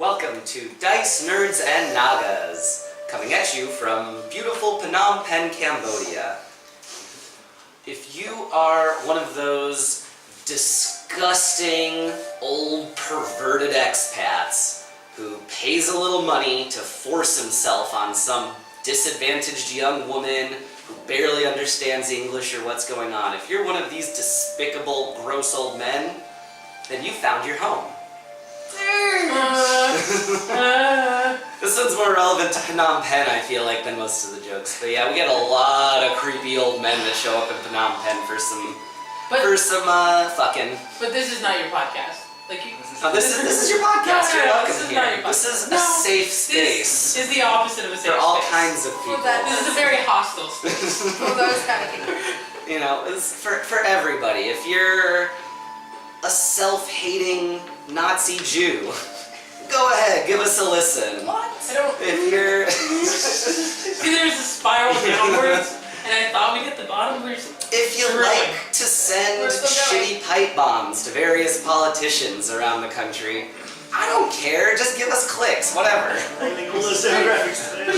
Welcome to Dice, Nerds, and Nagas, coming at you from beautiful Phnom Penh, Cambodia. If you are one of those disgusting, old, perverted expats who pays a little money to force himself on some disadvantaged young woman who barely understands English or what's going on, if you're one of these despicable, gross old men, then you found your home. This one's more relevant to Phnom Penh, I feel like, than most of the jokes. But yeah, we get a lot of creepy old men that show up in Phnom Penh for some fucking. But this is not your podcast. Like you. This is your podcast. You're welcome this is here. Not your this is a safe space. This is the opposite of a safe space. For all space. kinds of people. This is a very hostile space. For those kind of people. You know, it's for everybody. If you're a self-hating Nazi Jew, go ahead, give us a listen. What? I don't. If you're. See, there's a spiral downwards, and I thought we'd hit the bottom. If you like to send shitty pipe bombs to various politicians around the country, I don't care. Just give us clicks, whatever. Pretty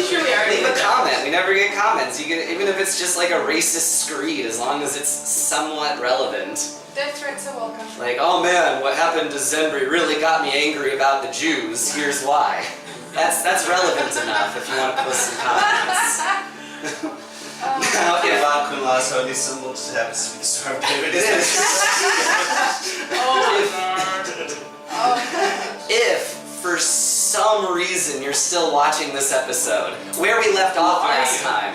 sure we are. Leave a comment. We never get comments. You get, even if it's just like a racist screed, as long as it's somewhat relevant. Death threats are welcome. Like, oh man, what happened to Zembri really got me angry about the Jews. Here's why. That's relevant enough if you want to post some comments. Okay, Bob Kunla, so this symbol just happens to be the storm David. It is. Oh. If for some reason you're still watching this episode, where we left off last time,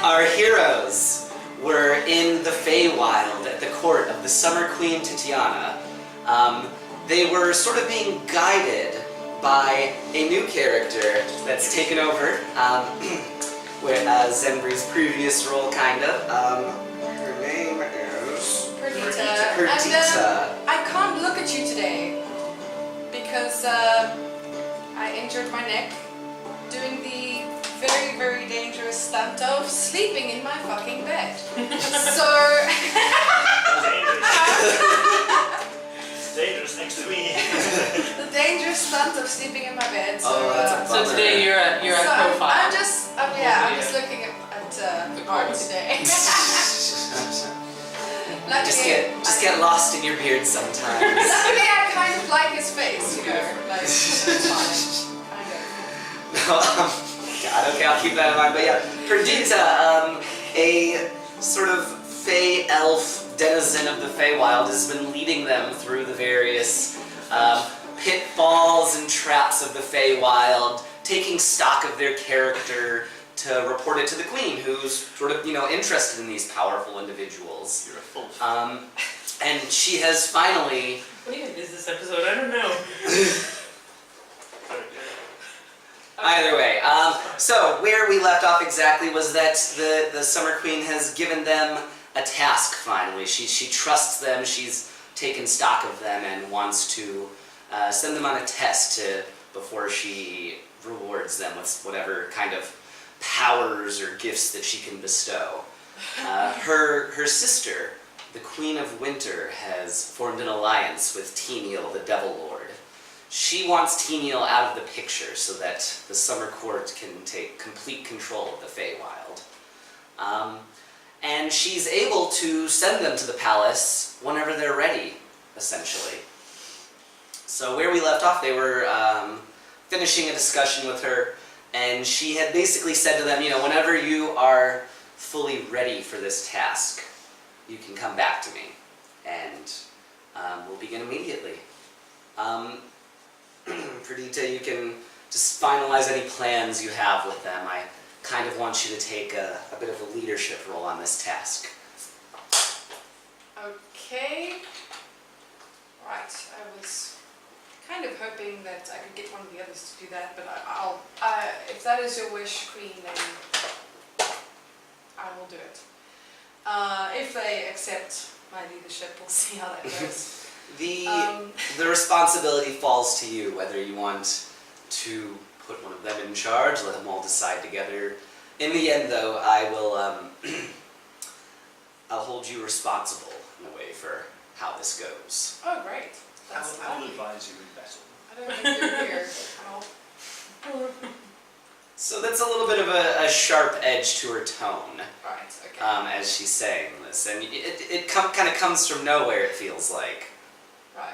our heroes were in the Feywild at the court of the Summer Queen Titiana. They were sort of being guided by a new character that's taken over, whereas Zembri's previous role, kind of. Her name is... Perdita. Perdita. And I can't look at you today because I injured my neck doing the very, very dangerous stunt of sleeping in my fucking bed. So... It's dangerous next to me. The dangerous stunt of sleeping in my bed. So, So today you're at profile. I'm just looking at the art today. Just get lost in your beard sometimes. Luckily, I kind of like his face, you know. Like, it's fine. Kind of. God, okay, I'll keep that in mind. But yeah, Perdita, a sort of Fey elf denizen of the Feywild, has been leading them through the various pitfalls and traps of the Feywild, taking stock of their character to report it to the Queen, who's sort of, interested in these powerful individuals. You're a fool. And she has finally... What even is this episode? I don't know. Either way, so where we left off exactly was that the Summer Queen has given them a task finally. She trusts them, she's taken stock of them, and wants to send them on a test before she rewards them with whatever kind of powers or gifts that she can bestow. Her sister, the Queen of Winter, has formed an alliance with Temiel, the Devil Lord. She wants Temiel out of the picture so that the Summer Court can take complete control of the Feywild. And she's able to send them to the palace whenever they're ready, essentially. So where we left off, they were finishing a discussion with her, and she had basically said to them, whenever you are fully ready for this task, you can come back to me, and we'll begin immediately. Perdita, you can just finalize any plans you have with them. I kind of want you to take a bit of a leadership role on this task. Okay. Right. I was kind of hoping that I could get one of the others to do that, but I'll if that is your wish, Queen, then I will do it. If they accept my leadership, we'll see how that goes. The responsibility falls to you, whether you want to put one of them in charge, let them all decide together. In the end, though, I will, I'll hold you responsible in a way for how this goes. Oh, great. I will advise you in battle. I don't think you're here. So that's a little bit of a sharp edge to her tone Right, okay. as she's saying this, and it kind of comes from nowhere. It feels like. Right.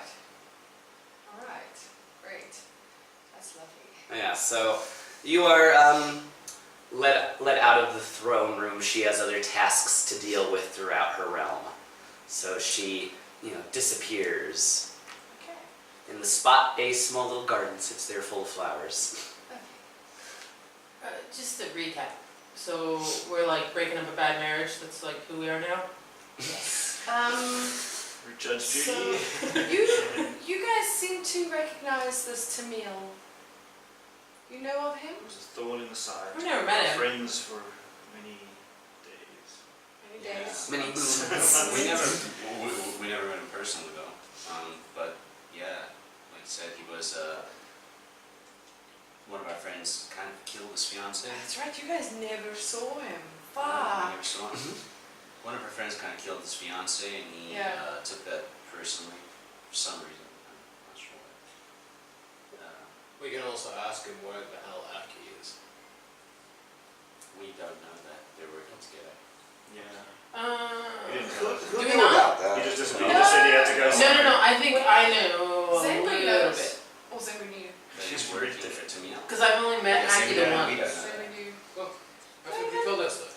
Alright, great. That's lovely. Yeah. So you are let out of the throne room. She has other tasks to deal with throughout her realm, so she disappears. Okay. In the spot, a small little garden sits there full of flowers. Just to recap. So we're like breaking up a bad marriage. That's like who we are now. Yes. For Judge So, Judy. you guys seem to recognize this Temiel. You know of him? It was a thorn in the side. I've never met him. Friends for many days. Many days. Many moons. we never met him personally though. But yeah, like I said, he was one of our friends kind of killed his fiance. That's right, you guys never saw him. We Fuck. never saw him. One of our friends kind of killed his fiance, and he Yeah. took that personally for some reason. I'm not sure why. We can also ask him where the hell Aki is. We don't know that they're working together. Yeah. Do He didn't tell us. we not? He just disappeared. He said he had to go somewhere. No. I think I know a Zambri little knows. bit. Or Zambri knew. But he's working for Temiel. Because I've only met Yes, Aki we the don't- once. we don't know. Zambri knew. I think you told us that.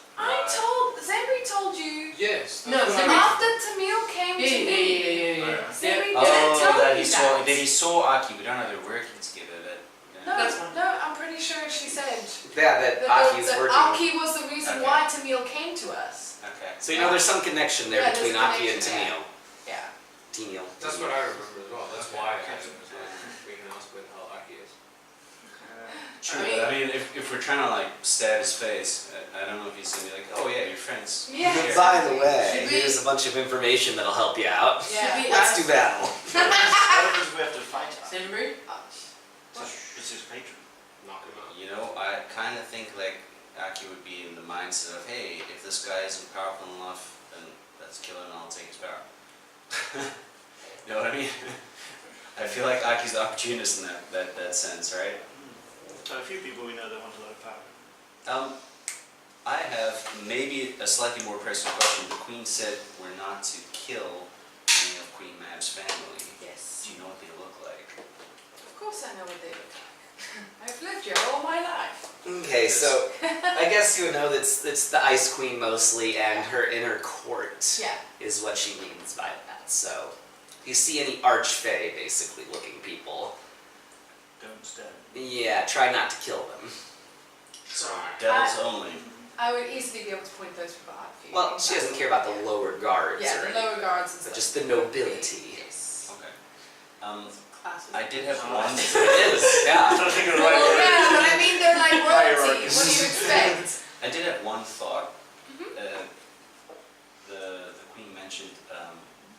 Zambri told you Yes. No, that's what Zambri- I after Temiel came to me. Yeah. Zambri Oh, didn't tell that me he saw. that. That he saw Aki. We don't know they're working together. No, That's fine. no, I'm pretty sure she said Yeah, that Aki's that working. Aki was the reason Okay. why Temiel came to us. Okay. So there's some connection there Yeah, between there's a Aki and connection, Temiel. Yeah. Temiel. That's what I remember as well. That's why I asked him. Okay. We can ask where the hell Aki is. True, but I mean, if we're trying to like stab his face, I don't know if he's gonna be like, oh yeah, you're friends. Yeah. Here. By the way, Should we- here's a bunch of information that'll help you out. Yeah. Should we Let's ask do battle. What happens if we have to fight him? Zambri? It's his patron. Knock him out. You know, I kind of think like Aki would be in the mindset of, hey, if this guy isn't powerful enough, then let's kill him and I'll take his power. You know what I mean? I feel like Aki's the opportunist in that sense, right? So a few people we know that want a lot of power. I have maybe a slightly more personal question. The Queen said we're not to kill any of Queen Mab's family. Yes. Do you know what they look like? Of course I know what they look like. I've lived here all my life. Okay, so I guess you would know that it's the Ice Queen mostly, and her inner court Yeah. is what she means by that. So if you see any archfey basically looking people, Don't stab him. yeah, try not to kill them. So devils only. I would easily be able to point those people out for you. Well, she doesn't care about the lower guards Yeah, or the anything, lower guards and but stuff. just the nobility. Yes. Okay. Classic. I did have Oh. one. It is, yeah. I'm trying to think of the right Well, word. yeah, but I mean they're like royalty. Hierarchies. What do you expect? I did have one thought. Mhm. The Queen mentioned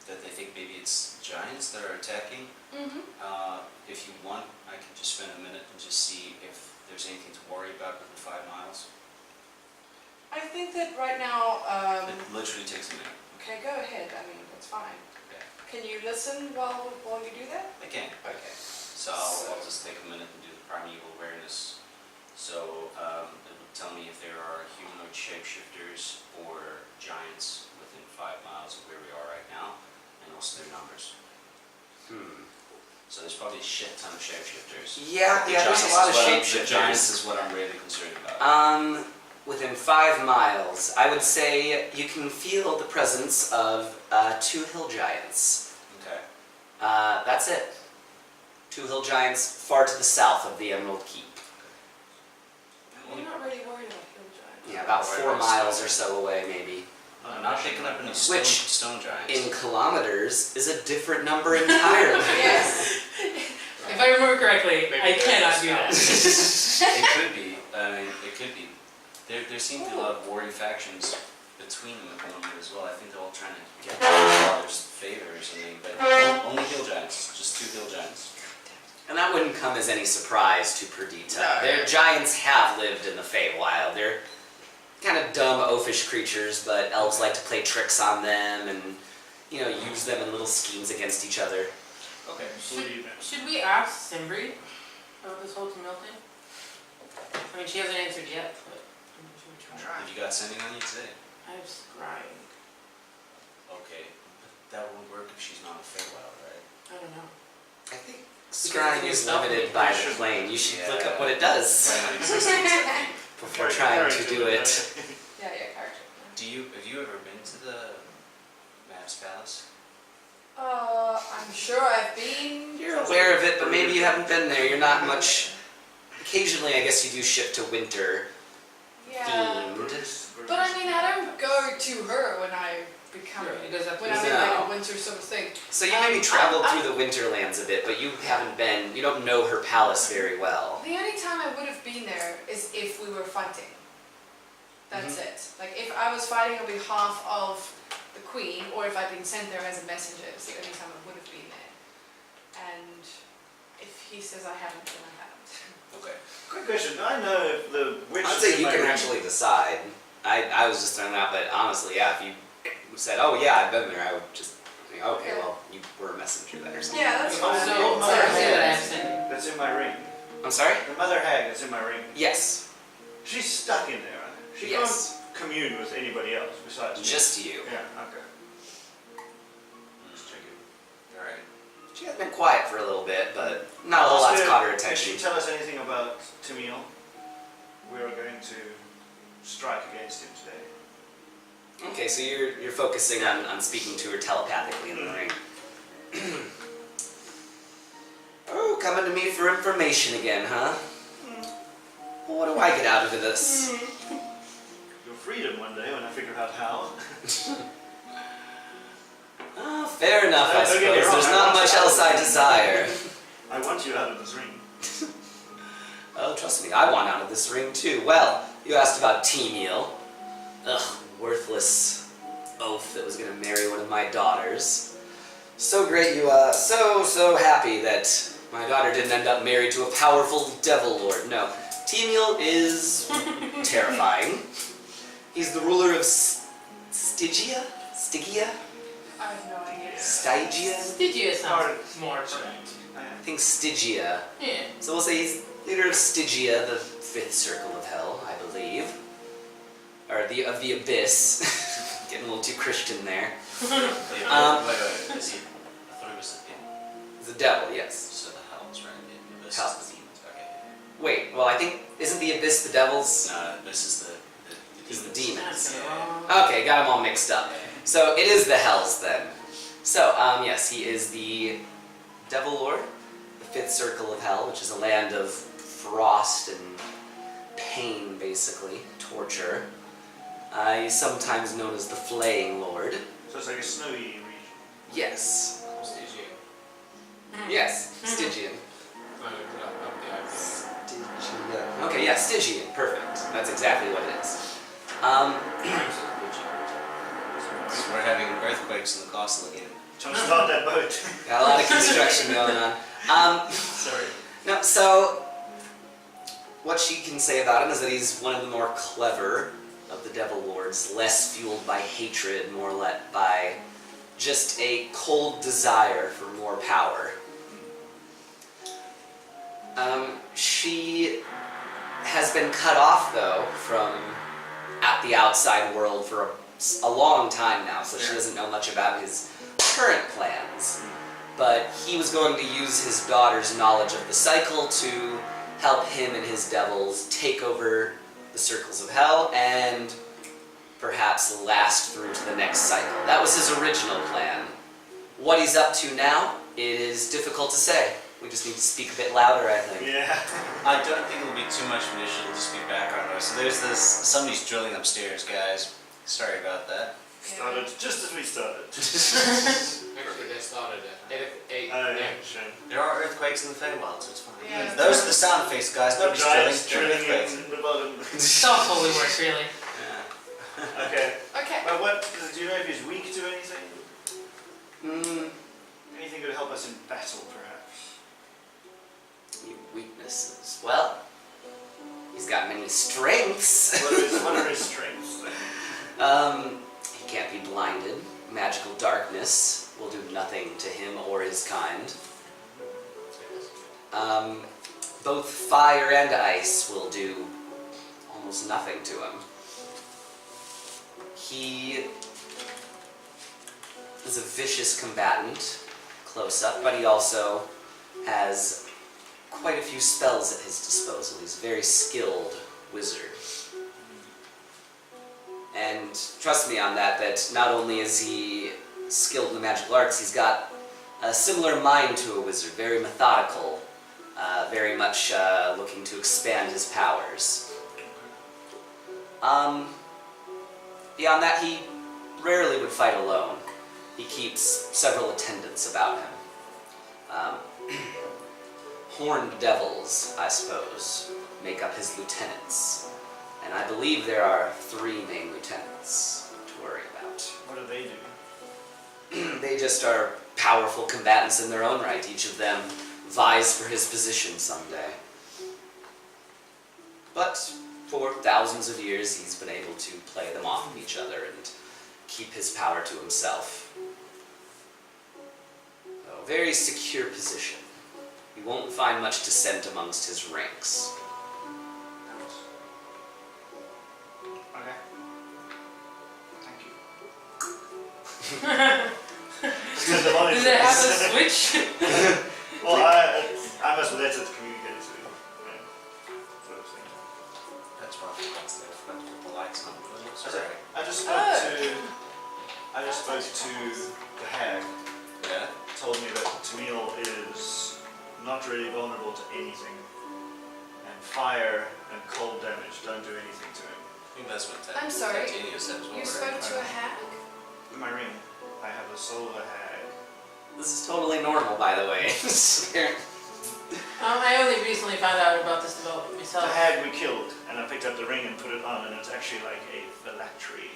that they think maybe it's giants that are attacking. Mm-hmm. If you want, I can just spend a minute and just see if there's anything to worry about within 5 miles. I think that right now, It literally takes a minute. okay, go ahead. I mean, that's fine. Okay. Can you listen while you do that? I can. Okay. So I'll just take a minute and do the primeval awareness. So it will tell me if there are humanoid shapeshifters or giants within 5 miles of where we are right now, and also their numbers. So there's probably a shit ton of shapeshifters. Yeah, The there's a giants lot is of what I'm- shapeshifters. The giants is what I'm really concerned about. Within 5 miles, I would say you can feel the presence of 2 hill giants. Okay. That's it. 2 hill giants far to the south of the Emerald Keep. You're not really worried about hill giants. Yeah, about Right, 4 right, miles so- or so away, maybe. I'm not picking up any Which, stone giants. in kilometers, is a different number entirely. Yes. If I remember correctly, Maybe I they're cannot just do that. It could be. I mean, it could be. There seem to be a lot of warring factions between them at the moment as well. I think they're all trying to get each other's favor or something, but only hill giants, just 2 hill giants. And that wouldn't come as any surprise to Perdita. No. Their giants have lived in the Feywild. They're kind of dumb, oafish creatures, but elves like to play tricks on them and, use them in little schemes against each other. Okay, believe it. Should we ask Zambri about this whole Temiel thing? I mean, she hasn't answered yet, but I'm sure we try. Have you got sending on you today? I've scrying. Okay, but that won't work if she's not a Feywild, right? I don't know. I think scrying is limited by the plane. You should look up what it Plane does of existence, I think. before trying to do it. Yeah, character. Have you ever been to the Mav's Palace? I'm sure I've been. You're aware of it, but maybe you haven't been there. You're not much. Occasionally, I guess you do ship to winter Yeah. themed. But I mean, I don't go to her when I become. Right, it does have to When be I'm in like No. a winter sort of thing. So you maybe traveled through the winterlands a bit, but you haven't been. You don't know her palace very well. The only time I would have been there is if we were fighting. That's it. Like if I was fighting on behalf of the queen, or if I'd been sent there as a messenger, it's the only time I would have been there. And if he says I haven't, then I haven't. Okay. Quick question, do I know if the witch I'd is say in you my can ring? actually decide. I was just throwing that, but honestly, yeah, if you said, oh yeah, I've been there, I would just think, okay, well, you were a messenger then or something. Yeah, that's Oh, fine. so- So, Mother I say that I Hag have sending. that's in my ring. I'm sorry? The mother hag that's in my ring. Yes. She's stuck in there, right? She Yes. can't commune with anybody else besides me. Just you. Yeah, okay. Just checking. Alright. She has been quiet for a little bit, but not a whole lot's caught her Did attention. she tell us anything about Temiel? We are going to strike against him today. Okay, so you're focusing on speaking to her telepathically in the ring. Oh, coming to me for information again, huh? Well, what do I get out of this? Your freedom one day when I figure out how. Oh, fair enough, I Don't get me suppose. wrong, There's I not want much you out else of I this. desire. I want you out of this ring. Oh, trust me, I want out of this ring too. Well, you asked about Temiel. Ugh, worthless oaf that was gonna marry one of my daughters. So great you, so happy that my daughter didn't end up married to a powerful devil lord. No, Temiel is terrifying. He's the ruler of Stygia? Stygia? I have no idea. Stygia? Stygia sounds more correct. I think Stygia. Yeah. So we'll say he's leader of Stygia, the fifth circle of hell, I believe. Or of the abyss. Getting a little too Christian there. Wait. Is he? I thought he was the The devil, yes. So the hells, right? The abyss Hells. is the demons. Okay. Wait, well I think, isn't the abyss the devil's? No, this is the Is the demons. demons. Yeah. Okay, got them all mixed up. So it is the hells then. So, yes, he is the devil lord, the fifth circle of hell, which is a land of frost and pain, basically, torture. He's sometimes known as the flaying lord. So it's like a snowy region. Yes. Stygia. Yes, Stygian. Stygia. Okay, yeah, Stygian. Perfect. That's exactly what it is. We're having earthquakes in the castle again. Trying to start that boat. Got a lot of construction going on. Sorry. No, so what she can say about him is that he's one of the more clever of the devil lords, less fueled by hatred, more led by just a cold desire for more power. She has been cut off, though, from the outside world for a long time now, so she doesn't know much about his current plans. But he was going to use his daughter's knowledge of the cycle to help him and his devils take over the circles of hell and perhaps last through to the next cycle. That was his original plan. What he's up to now, it is difficult to say. We just need to speak a bit louder, I think. Yeah. I don't think it'll be too much of an issue. It'll just be background noise. So there's this. Somebody's drilling upstairs, guys. Sorry about that. Started just as we started. Actually, they started at 8 Oh, a.m. yeah, shame. There are earthquakes in the Feywild, so it's fine. Yeah. Those are the sound effects, guys. The Nobody's drilling. giants They're drilling earthquakes. in the bottom. It's all fully works, really. Yeah. Okay. Okay. But what, do you know if he's weak to anything? Hmm, Anything could help us in battle, perhaps? weaknesses. Well, he's got many strengths. What are his strengths then? He can't be blinded. Magical darkness will do nothing to him or his kind. both fire and ice will do almost nothing to him. He is a vicious combatant, close up, but he also has quite a few spells at his disposal. He's a very skilled wizard. And trust me on that not only is he skilled in the magical arts, he's got a similar mind to a wizard, very methodical, very much looking to expand his powers. Beyond that, he rarely would fight alone. He keeps several attendants about him. Horned devils, I suppose, make up his lieutenants. And I believe there are 3 main lieutenants to worry about. What do they do? They just are powerful combatants in their own right. Each of them vies for his position someday. But for thousands of years, he's been able to play them off of each other and keep his power to himself. So, very secure position. You won't find much dissent amongst his ranks. Okay. Thank you. Does it have a switch? Well, I must let it communicate to you. Sort of thing. That's probably what's there. That's what the lights on. I just spoke to the hag. Yeah? Told me that Temiel is not really vulnerable to anything, and fire and cold damage don't do anything to him. I think that's what I'm sorry, Titania said as well, You right? spoke to a hag? In my ring, I have the soul of a hag. This is totally normal, by the way. I only recently found out about this development myself. The hag we killed, and I picked up the ring and put it on, and it's actually like a phylactery.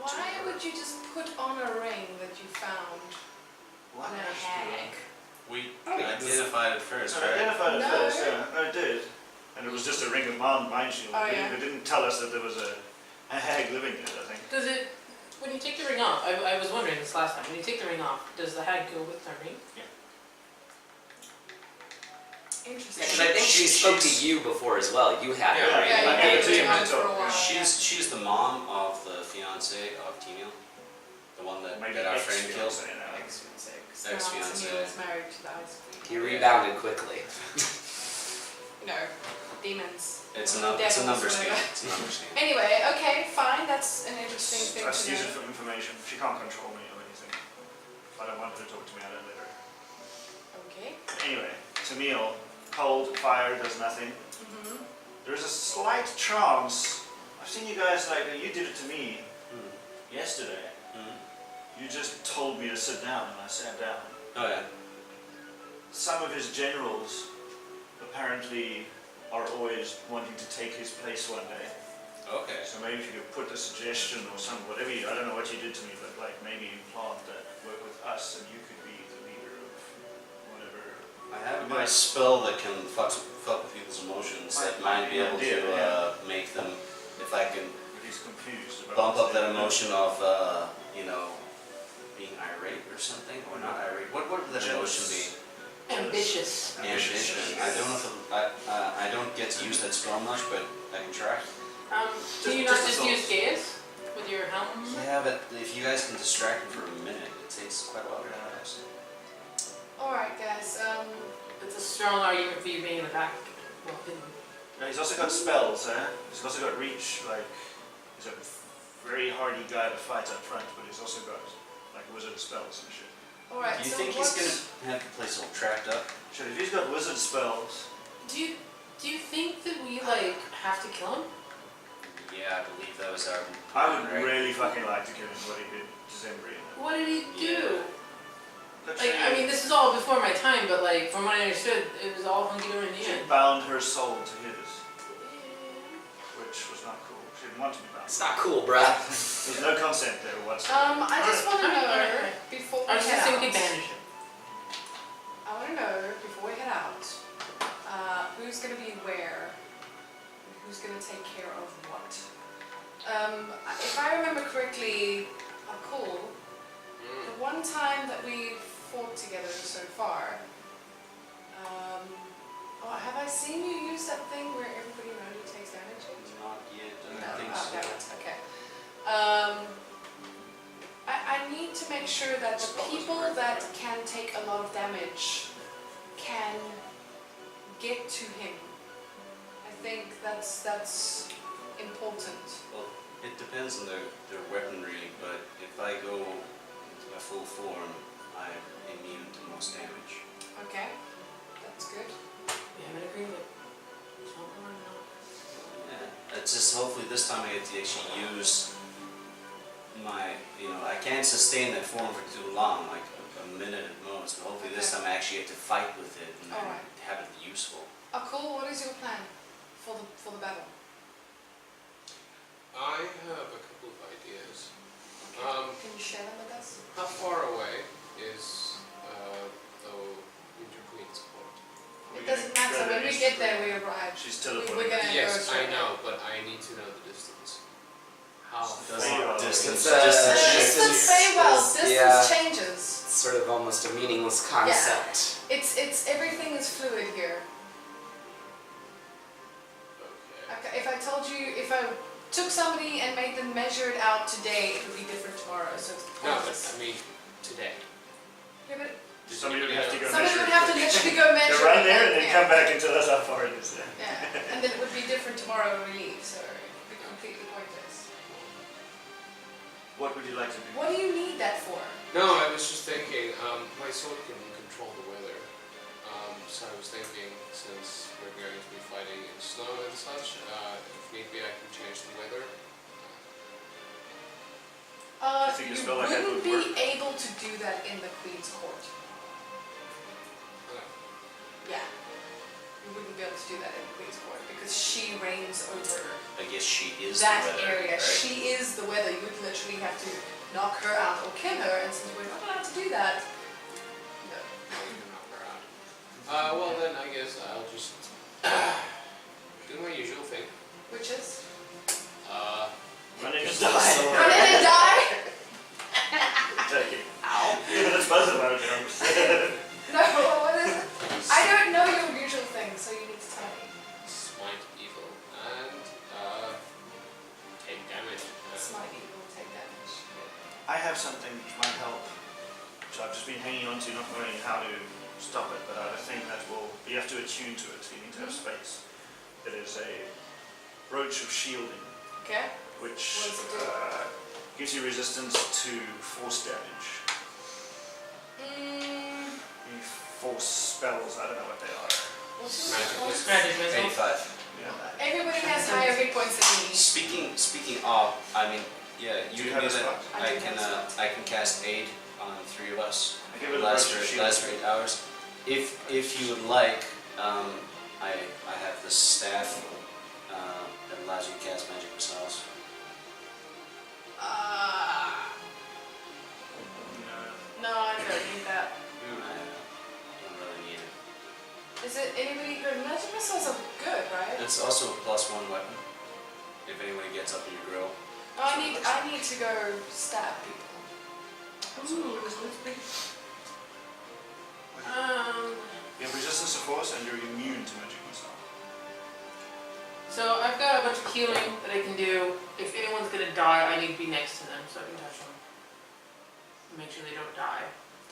Why would you just put on a ring that you found on a hag? We Oh, yeah. identified it first, I right? identified it No. first, yeah. I did. And it was just a ring of mind shield. Oh, yeah. They didn't tell us that there was a hag living there, I think. Does it, when you take the ring off, I was wondering this last time, when you take the ring off, does the hag go with the ring? Interesting. Because I think she spoke to you before as well. You had her, Yeah, right? Yeah, You you gave had it to it him. on for a while. She's the mom of the fiance of Temiel, the one that our friend killed. Ex-fiancé. Ex-fiancé. Temiel is married to the ice queen. He rebounded quickly. No, demons. It's a Devils, numbers game. whatever. It's a numbers game. Anyway, okay, fine. That's an interesting thing I just to use it know. for information. She can't control me or anything. If I don't want her to talk to me, I don't let her. Okay. Anyway, Temiel, cold, fire, does nothing. Mm-hmm. There's a slight chance. I've seen you guys like, you did it to me yesterday. You just told me to sit down and I sat down. Oh yeah. Some of his generals apparently are always wanting to take his place one day. Okay. So maybe if you could put a suggestion or some, whatever you, I don't know what you did to me, but like maybe implant that, work with us and you could be the leader of whatever. I have a nice spell that can fuck with people's emotions that might be able to make them, if I can But he's confused about bump up what's that there. emotion of, being irate or something, or not irate. What would that emotion be? Ambitious. Ambition. I don't know if I don't get to use that spell much, but I can try. Can you not just just the use gaze with your helm? Yeah, but if you guys can distract him for a minute, it takes quite a while to realize. Alright, guys. It's a strong argument for you being in the back. Well, Now he's also got spells, He's also got reach, like, he's a very hardy guy to fight up front, but he's also got, like, wizard spells and shit. Alright, Do you so think what... he's gonna have the place all tracked up? Shit, if he's got wizard spells, Do you think that we have to kill him? Yeah, I believe that was our I would right? really fucking like to kill him what he did to Zembri. What did he do? Let's Like, say I mean, this is all before my time, but like, from what I understood, it was all hunky dory in the she end. bound her soul to his, which was not cool. She didn't want to be bound. It's not cool, bruh. There's no consent there whatsoever. I just want to know, Alright. before we I was head just out, thinking we could banish him. I want to know, before we head out, who's going to be where, and who's going to take care of what. If I remember correctly, cool, the one time that we fought together so far, Oh, have I seen you use that thing where everybody only takes damage? Not yet, I No, don't think oh, so. damn it, okay. I need to make sure that the people that can take a lot of damage can get to him. I think that's important. Well, it depends on their weaponry, but if I go into my full form, I'm immune to most damage. Okay, that's good. Yeah, I'm in agreement. It's not going on. Yeah, it's just hopefully this time I get to actually use my, I can't sustain that form for too long, like a minute at most, but hopefully this Okay. time I actually get to fight with it and then Alright. have it useful. Oh, cool. What is your plan for the battle? I have a couple of ideas. Okay. Can you share them with us? How far away is the Winter Queen's port? It doesn't matter. When we get there, we arrive. She's We're teleporting. gonna go Yes, I straight know, but I need to know the distance. How Does far? it distance, It's, distance It's shift? the Feywild. Distance Yeah. changes. It's sort of almost a meaningless concept. It's everything is fluid here. Okay. Okay, if I told you, if I took somebody and made them measure it out today, it would be different tomorrow. So it's No, but pointless. I mean, today. Yeah, but Does Somebody would anybody have to go else- somebody measure would it. have to literally go measure. Go run it there and then yeah. come back and tell us how far it is. Yeah, and then it would be different tomorrow when we leave. So it would be completely pointless. What would you like to do? What do you need that for? No, I was just thinking, my sword can control the weather. So I was thinking, since we're going to be fighting in snow and such, if need be I can change the weather. I think a You spell like that wouldn't would be work. able to do that in the Queen's court. Okay. Yeah. You wouldn't be able to do that in the Queen's court because she reigns over I guess she is that the weather, area. right? She is the weather. You would literally have to knock her out or kill her, and since we're not allowed to do that, no. You can knock her out. Well then I guess I'll just do my usual thing. Which is? Running and Sword. die. Run in and die? Okay. Yeah, let's buzz about it. No, what is it? I don't know your usual thing, so you need to tell me. Smite evil and take damage. Smite evil, take damage. I have something which might help, which I've just been hanging on to, not knowing how to stop it, but I have a thing that will, you have to attune to it, so you need to have space. It is a brooch of shielding, Okay? which What does it do? gives you resistance to force damage. Any force spells, I don't know what they are. What's Magic your missile. Magic missile. 85. Yeah. Everybody has higher hit points than me. Speaking of, I mean, yeah, Do you you can have do a that. spot? I do have a spot. I can cast aid on 3 of us. I give it a Last brooch of for 8 shielding. hours. If you would like, I have this staff that allows you to cast magic missiles. No, I don't need that. I don't really need it. Is it anybody good? Magic missiles are good, right? It's also a +1 weapon. If anybody gets up in your grill. No, I need to go stab people. Ooh, You have resistance to force and you're immune to magic missile. so I've got a bunch of healing that I can do. If anyone's gonna die, I need to be next to them so I can touch them. Make sure they don't die.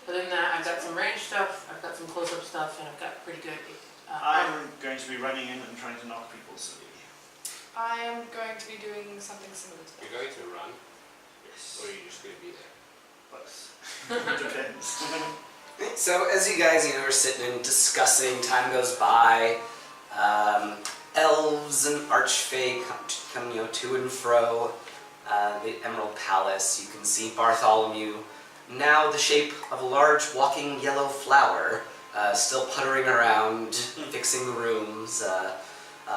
Other than that, I've got some range stuff, I've got some close-up stuff, and I've got pretty good armor. I'm going to be running in and trying to knock people silly. I am going to be doing something similar to that. You're going to run, Yes. or are you just going to be there? Both. It depends. So as you guys, are sitting and discussing, time goes by. Elves and archfey come, to and fro. The Emerald Palace. You can see Bartholomew, now the shape of a large walking yellow flower, still puttering around, fixing the rooms,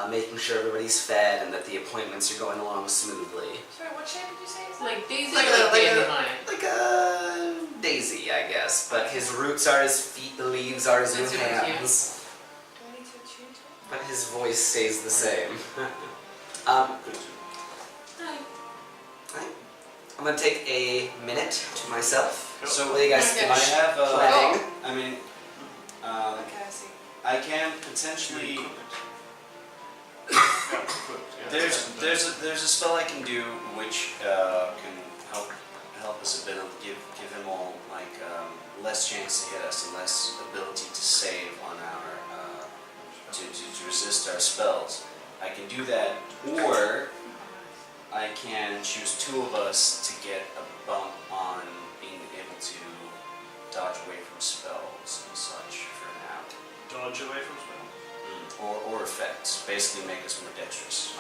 making sure everybody's fed and that the appointments are going along smoothly. Sorry, what shape did you say is that? Like Daisy Like or a- like like a- Dandelion? Like a daisy, I guess, but his roots are his feet, the leaves are his new That's what it is, yeah. hands, Do I need to attune to it? but his voice stays the same. I'm gonna take a minute to myself. So What do you guys Okay. think? I have Planning. I mean, Okay, I see. I can potentially. Yeah, cooked, yeah. There's a spell I can do which can help us a bit, give him all like less chance to hit us and less ability to save on our to resist our spells. I can do that, or I can choose two of us to get a bump on being able to dodge away from spells and such for now. Dodge away from spell. Or effects, basically make us more dexterous.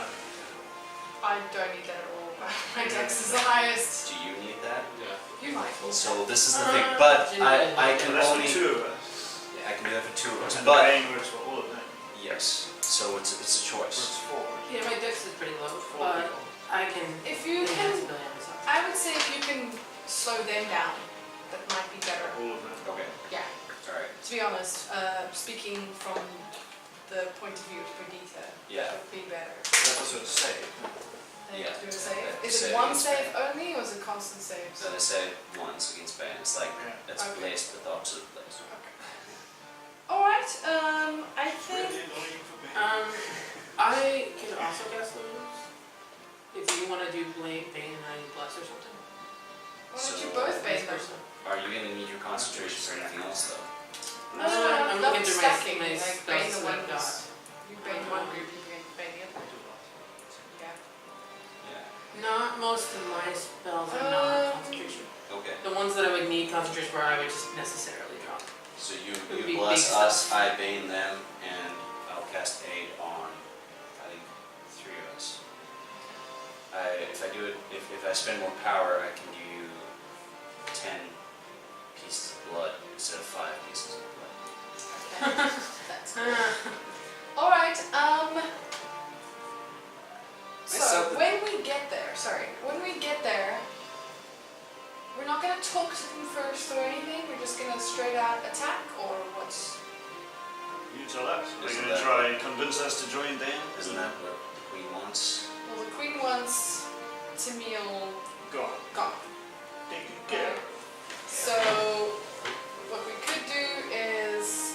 I don't need that at all. My dex is the highest. Do you need that? Yeah. You might. So this is the thing, but I can That's only for 2 of us. I can do that for two of us. And But the bane works for all of them. yes, so it's a choice. Works for Yeah, my dex is pretty low, 4 but people. I can. If you can, invincibility on myself. I would say if you can slow them down, that might be better. All of them. Okay. Yeah. All right. To be honest, speaking from the point of view of Brigitte, Yeah. would be better. That's also a save. They Yeah. do a save. Yeah, Is save it one against save bane. only, or is it constant saves? So they say once against bane. It's like Yeah. it's Okay. placed with the opposite place. All right. I It's think. really annoying for bane. I can also cast those. If you want to do Bane and I do Bless or something. Why don't you So, both Vice base them? versa. Are you gonna need your concentration for anything else though? No, I'm not looking through my stacking. my Like spells bane the that I've got. ones. You bane one group, you bane the other. Yeah. Yeah. Not most of my spells are not concentration. Okay. The ones that I would need concentration for, I would just necessarily drop. So would be you bless big us, stuff. I bane them, and I'll cast aid on I think 3 of us. If I do it, if I spend more power, I can do 10 pieces of blood instead of 5 pieces of blood. Okay. That's cool. All right. So So- when we get there, we're not gonna talk to them first or anything. We're just gonna straight out attack, or what's? You tell us. They're Isn't going to that- try and convince us to join them. Isn't that what the queen wants? Well, the queen wants Temiel Gone. gone. Taken care of. So what we could do is,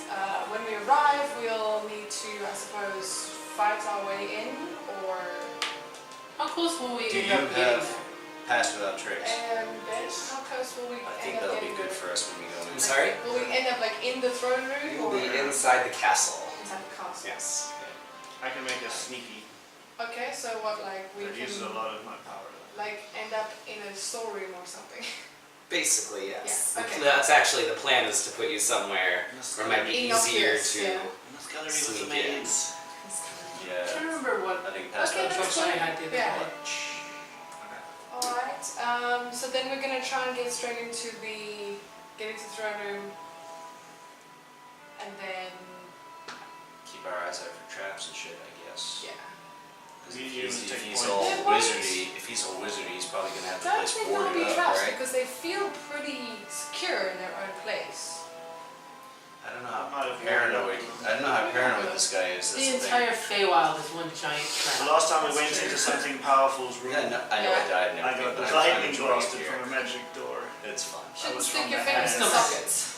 when we arrive, we'll need to, I suppose, fight our way in, or How close will we Do end you up getting have- there? Pass without trace. then how close will we I think end up that'll be getting good there? for us when we go in. I'm sorry? Will we end up like in the throne room, You will or be inside the castle. inside the castle? Yes. I can make us sneaky. Okay, so what, like we That uses a can lot of my power. like end up in a storeroom or something? Basically, yes. Yeah, okay. That's actually the plan, is to put you somewhere where it might be easier Innocuous, to. yeah. Gallery with the maids. I Yeah. can't remember what I think pass Okay, without that's trace. question I had the other Yeah. day. Alright, so then we're gonna try and get straight into the throne room, and then Keep our eyes out for traps and shit, I guess. yeah. 'Cause We if even he's, take if he's points. all There won't- wizardy, he's probably gonna have the Don't place think there'll boarded be up, traps right? because they feel pretty secure in their own place. I don't know how Might have paranoid. I don't know how paranoid this guy is. That's The the thing. entire Feywild is one giant trap. The last time we That's went true. into something powerful's room, Yeah, no, I know I died and I everything, got but the I'm lightning enjoying it blasted here. from a magic door. It's fun. Shouldn't was stick from your the fingers in hand. sockets.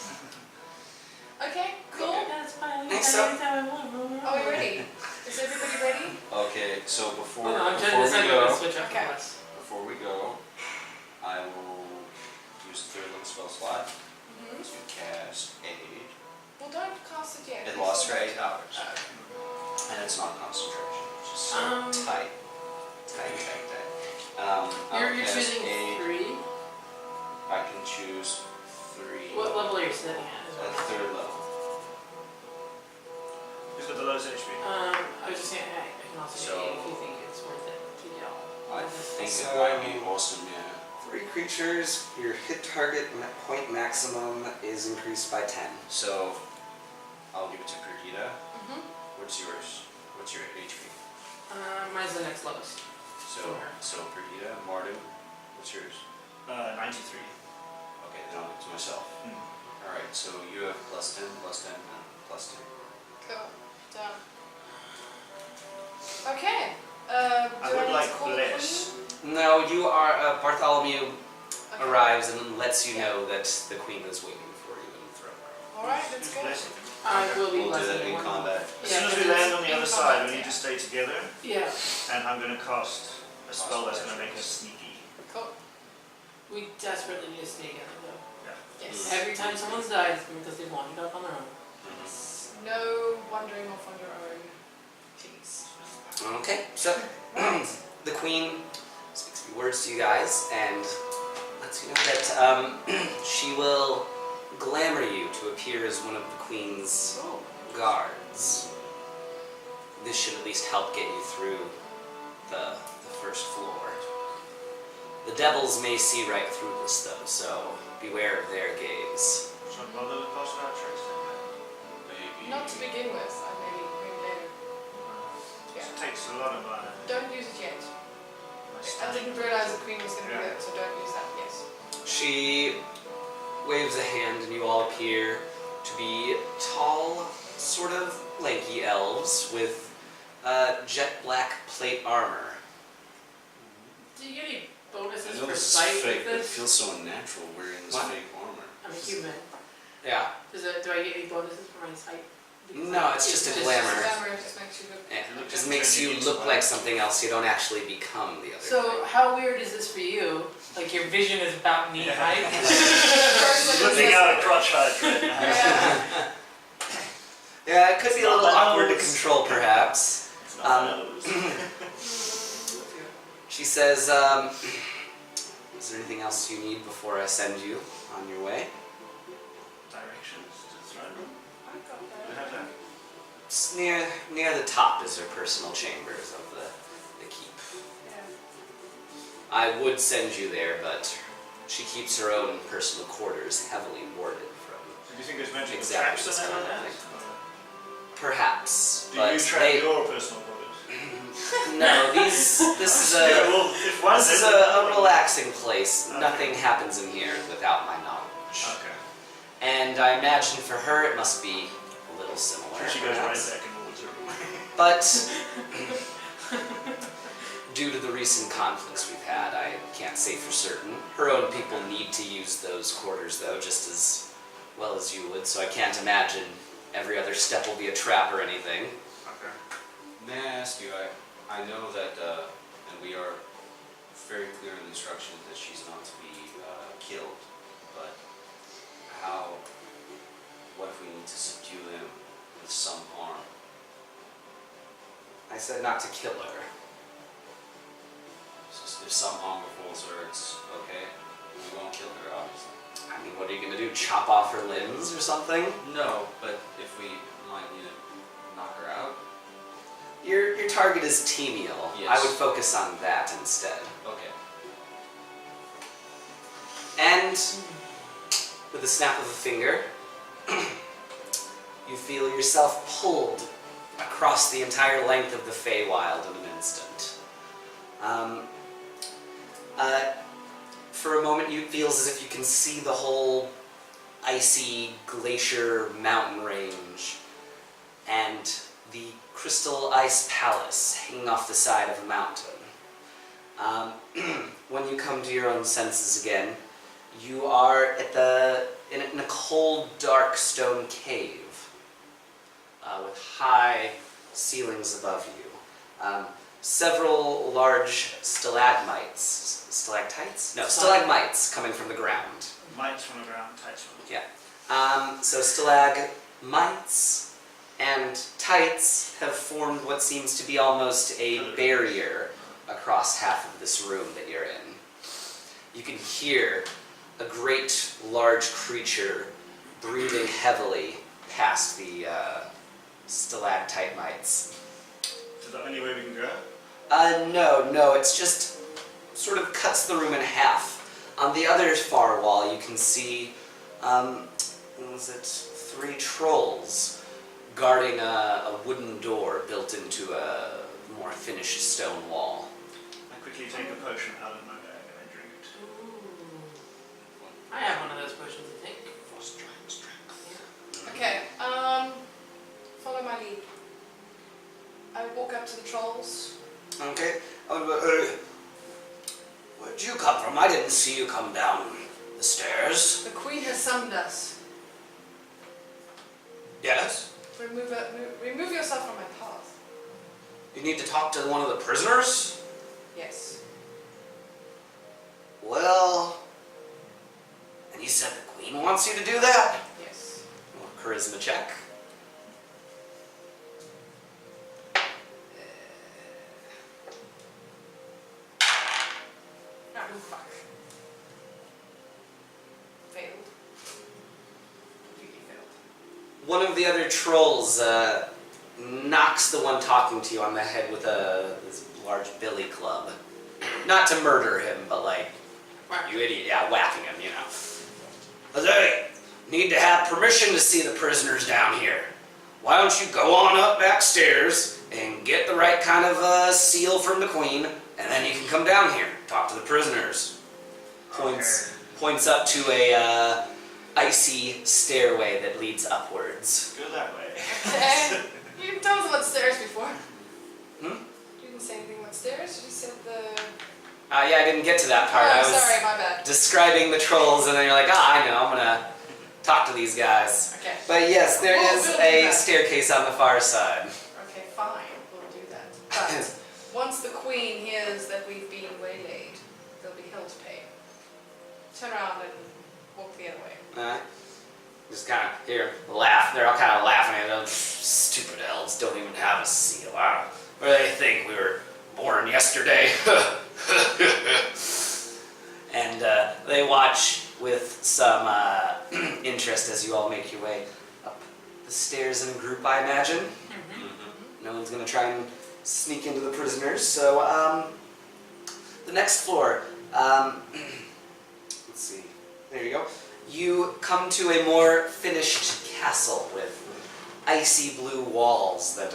Okay, cool. Okay. That's fine. Think so? Are we ready? Is everybody ready? Okay, so before Hold on, I'm trying to before decide we if I'm gonna go, switch up Okay. class. before we go, I will use the third level spell slot Mm-hmm. to cast aid. Well, don't cast it yet. It lasts for 8 hours, Oh. and it's not concentration. It's just so Um, tight. You're I'll cast choosing aid. 3. I can choose 3 What level are you sitting at? Is at what I'm third level. Who's got the lowest HP? I was just saying, I can also So- do 8 if you think it's worth it to get all I of this. think So- it might be awesome, yeah. 3 creatures, your hit target point maximum is increased by 10. So, I'll give it to Perdita. Mm-hmm. What's yours? What's your HP? Mine's the next lowest. So Perdita, Martin, what's yours? 93. Okay, then I'll give it to myself. Hmm. Alright, so you have +10, +10, and +10. Cool. Done. Okay. I Do would need like to call less. Queen? No, you are. Bartholomew Okay. arrives and lets you know that the queen is waiting for you in the throne room. All right, let's Who's go. blessing? I will be We'll do that blessing in one. combat. As soon as we land on the other side, we need to stay together, Yeah, and I'm going to cast a spell that's going to make us sneaky. Cool. we desperately need to stay together though. Yes. Every time someone's died, it's because they wandered off on their own. No wandering off on your own, please. Okay, so the queen speaks a few words to you guys and lets you know that she will glamour you to appear as one of the queen's Oh. guards. This should at least help get you through the first floor. The devils may see right through this though, so beware of their gaze. Should I bother with casting out tricks Maybe. Not to begin with, maybe later. then? It takes a lot of Don't use it yet. my I stunning. didn't realize the queen was going to Yeah. do it, so don't use that, yes. She waves a hand and you all appear to be tall, sort of lanky elves with jet black plate armor. Do you get any I bonuses know for this is sight fake, with but it this? feels so unnatural wearing this What? fake armor. I'm a human. Yeah. Do I get any bonuses for my sight? Because No, it's just a glamour. Glamour just makes you look... It just makes you look like something else. You don't actually become the other So thing. how weird is this for you? Like your vision is about knee Yeah. height? Looking out a crotch height right now. Yeah. Yeah, it could be a Not little my awkward to nose. control, perhaps. It's not my nose. She says, is there anything else you need before I send you on your way? Directions to the throne room. I got Do we that. have that? It's near the top is her personal chambers of the keep. Yeah. I would send you there, but she keeps her own personal quarters heavily warded from. Do you think there's magical Exactly traps this in kind there? of Perhaps, Do but you trap they your personal quarters? no. This is Yeah, a well, if one this is did, a relaxing place. Okay. Nothing happens in here without my knowledge. Okay. And I imagine for her it must be a little similar. She goes right perhaps. back and wards her room. But due to the recent conflicts we've had, I can't say for certain. Her own people need to use those quarters though, just as well as you would, so I can't imagine every other step will be a trap or anything. Okay. May I ask you, I know that, and we are very clear in the instructions that she's not to be killed, but what if we need to subdue him with some harm? I said not to kill her. So if some harm befalls her, it's okay? We won't kill her, obviously. I mean, what are you gonna do? Chop off her limbs or something? No, but if we might need to knock her out? Your target is Temiel. Yes. I would focus on that instead. Okay. And with a snap of a finger, you feel yourself pulled across the entire length of the Feywild in an instant. For a moment, it feels as if you can see the whole icy glacier mountain range and the crystal ice palace hanging off the side of a mountain. When you come to your own senses again, you are at in a cold, dark stone cave with high ceilings above you. Several large stalagmites coming from the ground. Mites from the ground, tights from the So stalagmites and tights have formed what seems to be almost a barrier across half of this room that you're in. You can hear a great large creature breathing heavily past the stalactite mites. Is that the only way we can go? No, it's just sort of cuts the room in half. On the other far wall, you can see, what was it, 3 trolls guarding a wooden door built into a more finished stone wall. I quickly take a potion out of my bag and I drink it. Ooh. I have one of those potions, I think. Okay, follow my lead. I walk up to the trolls. Okay. Where'd you come from? I didn't see you come down the stairs. The queen has summoned us. Yes? Remove yourself from my path. You need to talk to one of the prisoners? Yes. Well... And you said the queen wants you to do that? Yes. Well, charisma check. Oh, fuck. Failed. Completely failed. One of the other trolls knocks the one talking to you on the head with this large billy club. Not to murder him, but like, you idiot, yeah, whacking him, you know. But they need to have permission to see the prisoners down here. Why don't you go on up backstairs and get the right kind of seal from the queen, and then you can come down here, talk to the prisoners. Points up to a icy stairway that leads upwards. Go that way. Okay. You didn't tell us about stairs before. Hmm? You didn't say anything about stairs. You said the... Yeah, I didn't get to that part. Oh, I was sorry, my bad. describing the trolls, and then you're like, I know, I'm gonna talk to these guys. Okay. But yes, there We'll is do a that. staircase on the far side. Okay, fine. We'll do that. But once the queen hears that we've been waylaid, there'll be hell to pay. Turn around and walk the other way. Just kind of, here, laugh. They're all kind of laughing at them. Stupid elves don't even have a seal. What do they think? We were born yesterday? And they watch with some interest as you all make your way up the stairs in a group, I imagine. No one's going to try and sneak into the prisoners. So, the next floor. Let's see. There you go. You come to a more finished castle with icy blue walls that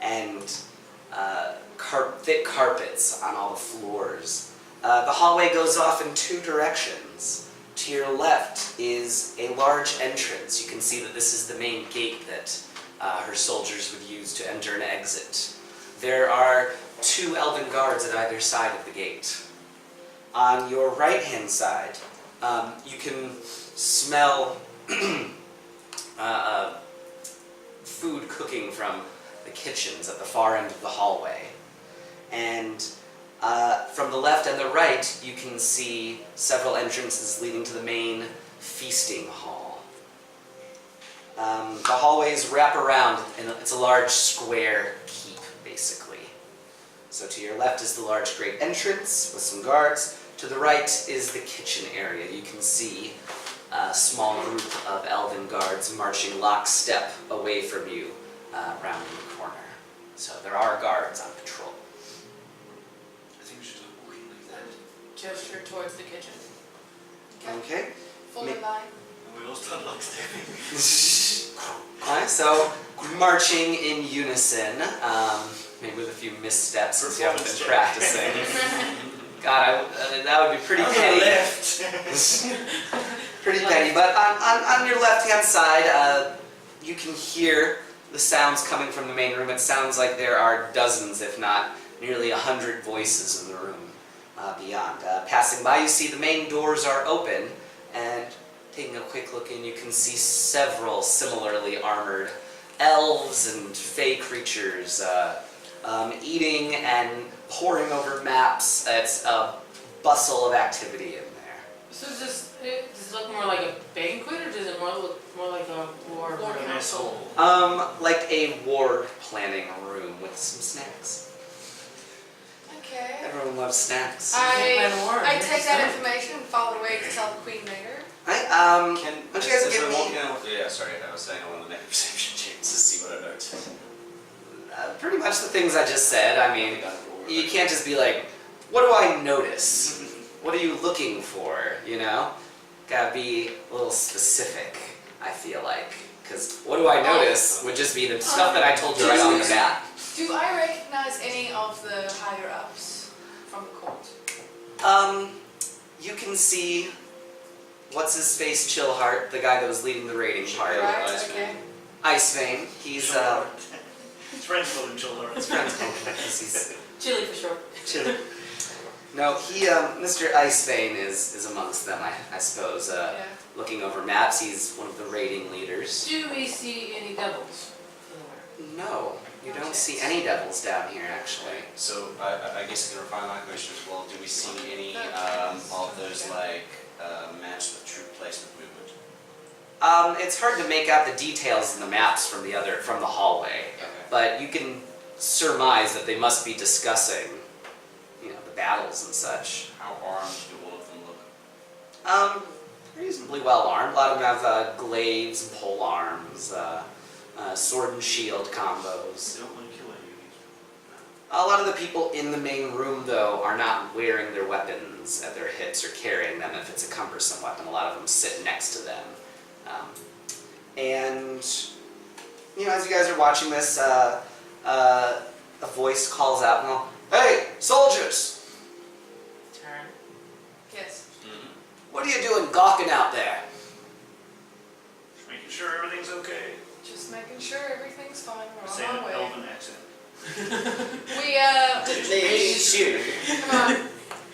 and thick carpets on all the floors. The hallway goes off in two directions. To your left is a large entrance. You can see that this is the main gate that her soldiers would use to enter and exit. There are two elven guards at either side of the gate. On your right-hand side, you can smell food cooking from the kitchens at the far end of the hallway. And from the left and the right, you can see several entrances leading to the main feasting hall. The hallways wrap around, and it's a large square keep, basically. So to your left is the large great entrance with some guards. To the right is the kitchen area. You can see a small group of elven guards marching lockstep away from you, round the corner. So there are guards on patrol. I think we should start walking like that. Gesture towards the kitchen. Okay. Full in line. And we all start lockstepping. Alright, so marching in unison, maybe with a few missteps since you haven't been practicing. God, that would be pretty petty. Pretty petty, but on your left-hand side, you can hear the sounds coming from the main room. It sounds like there are dozens, if not nearly 100 voices in the room beyond. Passing by, you see the main doors are open, and taking a quick look in, you can see several similarly armored elves and fey creatures eating and poring over maps. It's a bustle of activity in there. So does it look more like a banquet, or does it look more like a war room? council. Like a war planning room with some snacks. Okay. Everyone loves snacks. I take that information and follow away to tell the queen later. Right, Can, don't you guys as give we're me- walking out, yeah, sorry, I was saying I wanted to make a perception check to see what I noticed. pretty much the things I just said. I mean, you can't just be like, what do I notice? What are you looking for, you know? Gotta be a little specific, I feel like. Because what do I notice would just be the stuff that I told you right off the bat. Do I recognize any of the higher-ups from the court? You can see, what's his face, Chillheart, the guy that was leading the raiding party. Right, Ice okay. Vein. Icevein, he's, His friends call him Children. his friends call him because he's Chili for sure. chilly. No, he, Mr. Icevein is amongst them, I suppose. Yeah. looking over maps. He's one of the raiding leaders. Do we see any devils anywhere? No, you don't see any devils down here, actually. So I guess I can refine my question as well. Do we see any of those like maps with troop placement movement? It's hard to make out the details in the maps from the hallway, Okay. but you can surmise that they must be discussing, the battles and such. How armed do all of them look? Reasonably well armed. A lot of them have glaives and pole arms, sword and shield combos. They don't want to kill any of these. A lot of the people in the main room, though, are not wearing their weapons at their hips or carrying them if it's a cumbersome weapon. A lot of them sit next to them. And, as you guys are watching this, a voice calls out, well, "Hey, soldiers! Turn. Yes. What are you doing gawking out there?" Just making sure everything's okay. Just making sure everything's fine. We're Say on an our way. elven accent. Come on.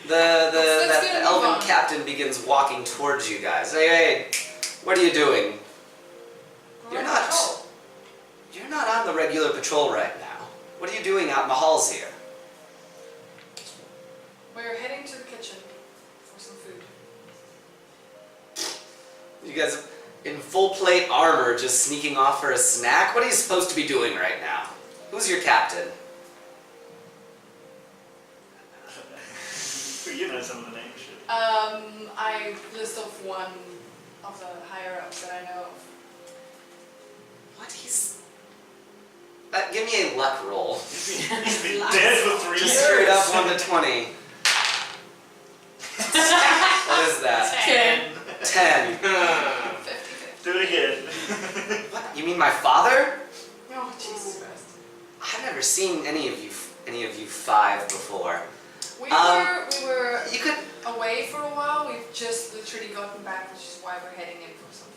The Let's get a move elven on. captain begins walking towards you guys. Hey, what are you doing? We're You're on not- patrol. You're not on the regular patrol right now. What are you doing out in the halls here? We're heading to the kitchen for some food. You guys in full plate armor just sneaking off for a snack? What are you supposed to be doing right now? Who's your captain? You know some of the names, should. I list off one of the higher ups that I know of. What? Give me a luck roll. He's been dead for 3 Just years. straight up 1 to 20. What is that? 10. 10. 50-50. Do it again. What? You mean my father? Oh, Jesus Christ. I've never seen any of you 5 before. We were You could. away for a while. We've just literally gotten back, which is why we're heading in for some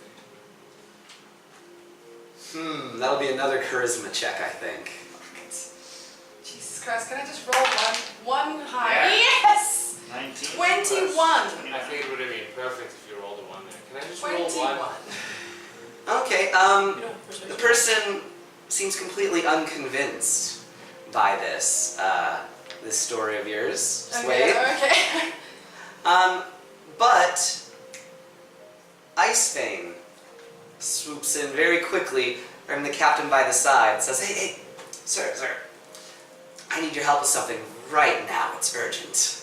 food. That'll be another charisma check, I think. Jesus Christ, can I just roll one higher? Yeah. Yes! 19. 21. I think it would have been perfect if you rolled a 1 there. Can I just roll 21. 1? Okay, You know, the person seems completely unconvinced by this story of yours, Slade. Okay. But Icebane swoops in very quickly, grabbing the captain by the side, says, hey, sir, I need your help with something right now, it's urgent.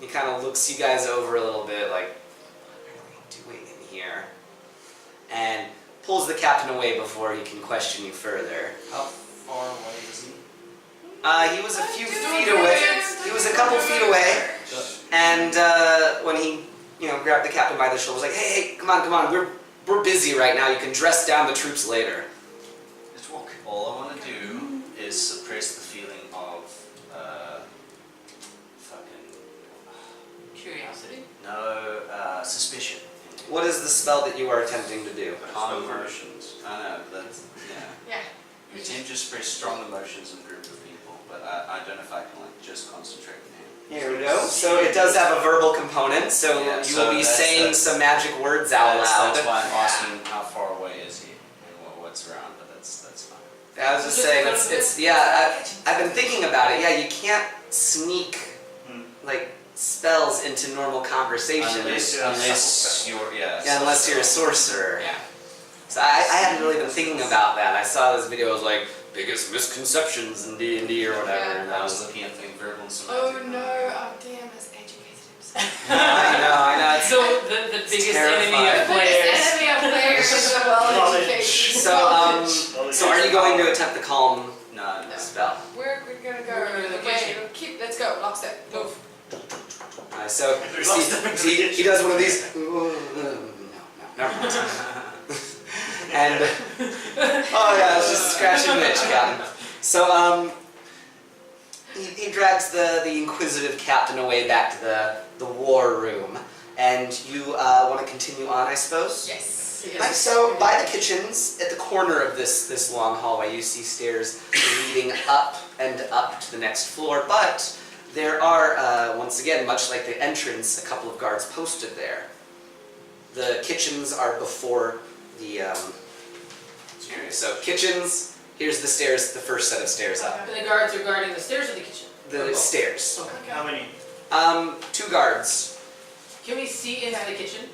He kind of looks you guys over a little bit like, what are we doing in here? And pulls the captain away before he can question you further. How far away is he? He was a few feet away. He was a couple feet away. And when he, grabbed the captain by the shoulder, was like, hey, come on, we're busy right now. You can dress down the troops later. Let's walk. All I want to do is suppress the feeling of Curiosity. suspicion. What is the spell that you are attempting to do? Calm emotions. I know, that's, yeah. Yeah. You tend to express strong emotions in a group of people, but I don't know if I can just concentrate on him. Here we go. So it does have a verbal component, so Yeah, you so will be that's- saying some magic words out loud. That's why I'm asking how far away is he and what's around, but that's fine. I was just saying, I've been thinking about it. Yeah, you can't sneak, spells into normal conversation. Unless you're, Yeah, unless you're a sorcerer. Yeah. So I hadn't really been thinking about that. I saw this video, it was like, biggest misconceptions in D&D or whatever. Yeah. And I was looking at things verbal and semantic. Oh no, our DM has educated himself. I know. It's So the biggest enemy terrifying. of players. enemy of players is a well-educated. So are you going to attempt the calm No. spell? We're gonna go. We're in the kitchen. Let's go. Lockstep. Move. So he does one of these. No, never mind. And oh yeah, it's just scratching an itch, Captain. So he drags the inquisitive captain away back to the war room, and you want to continue on, I suppose. Yes. Right, so by the kitchens, at the corner of this long hallway, you see stairs leading up and up to the next floor, but there are, once again, much like the entrance, a couple of guards posted there. The kitchens are before the area. So kitchens, here's the stairs, the first set of stairs up. And the guards are guarding the stairs or the kitchen? The stairs. Okay. How many? 2 guards. Can we see into the kitchen?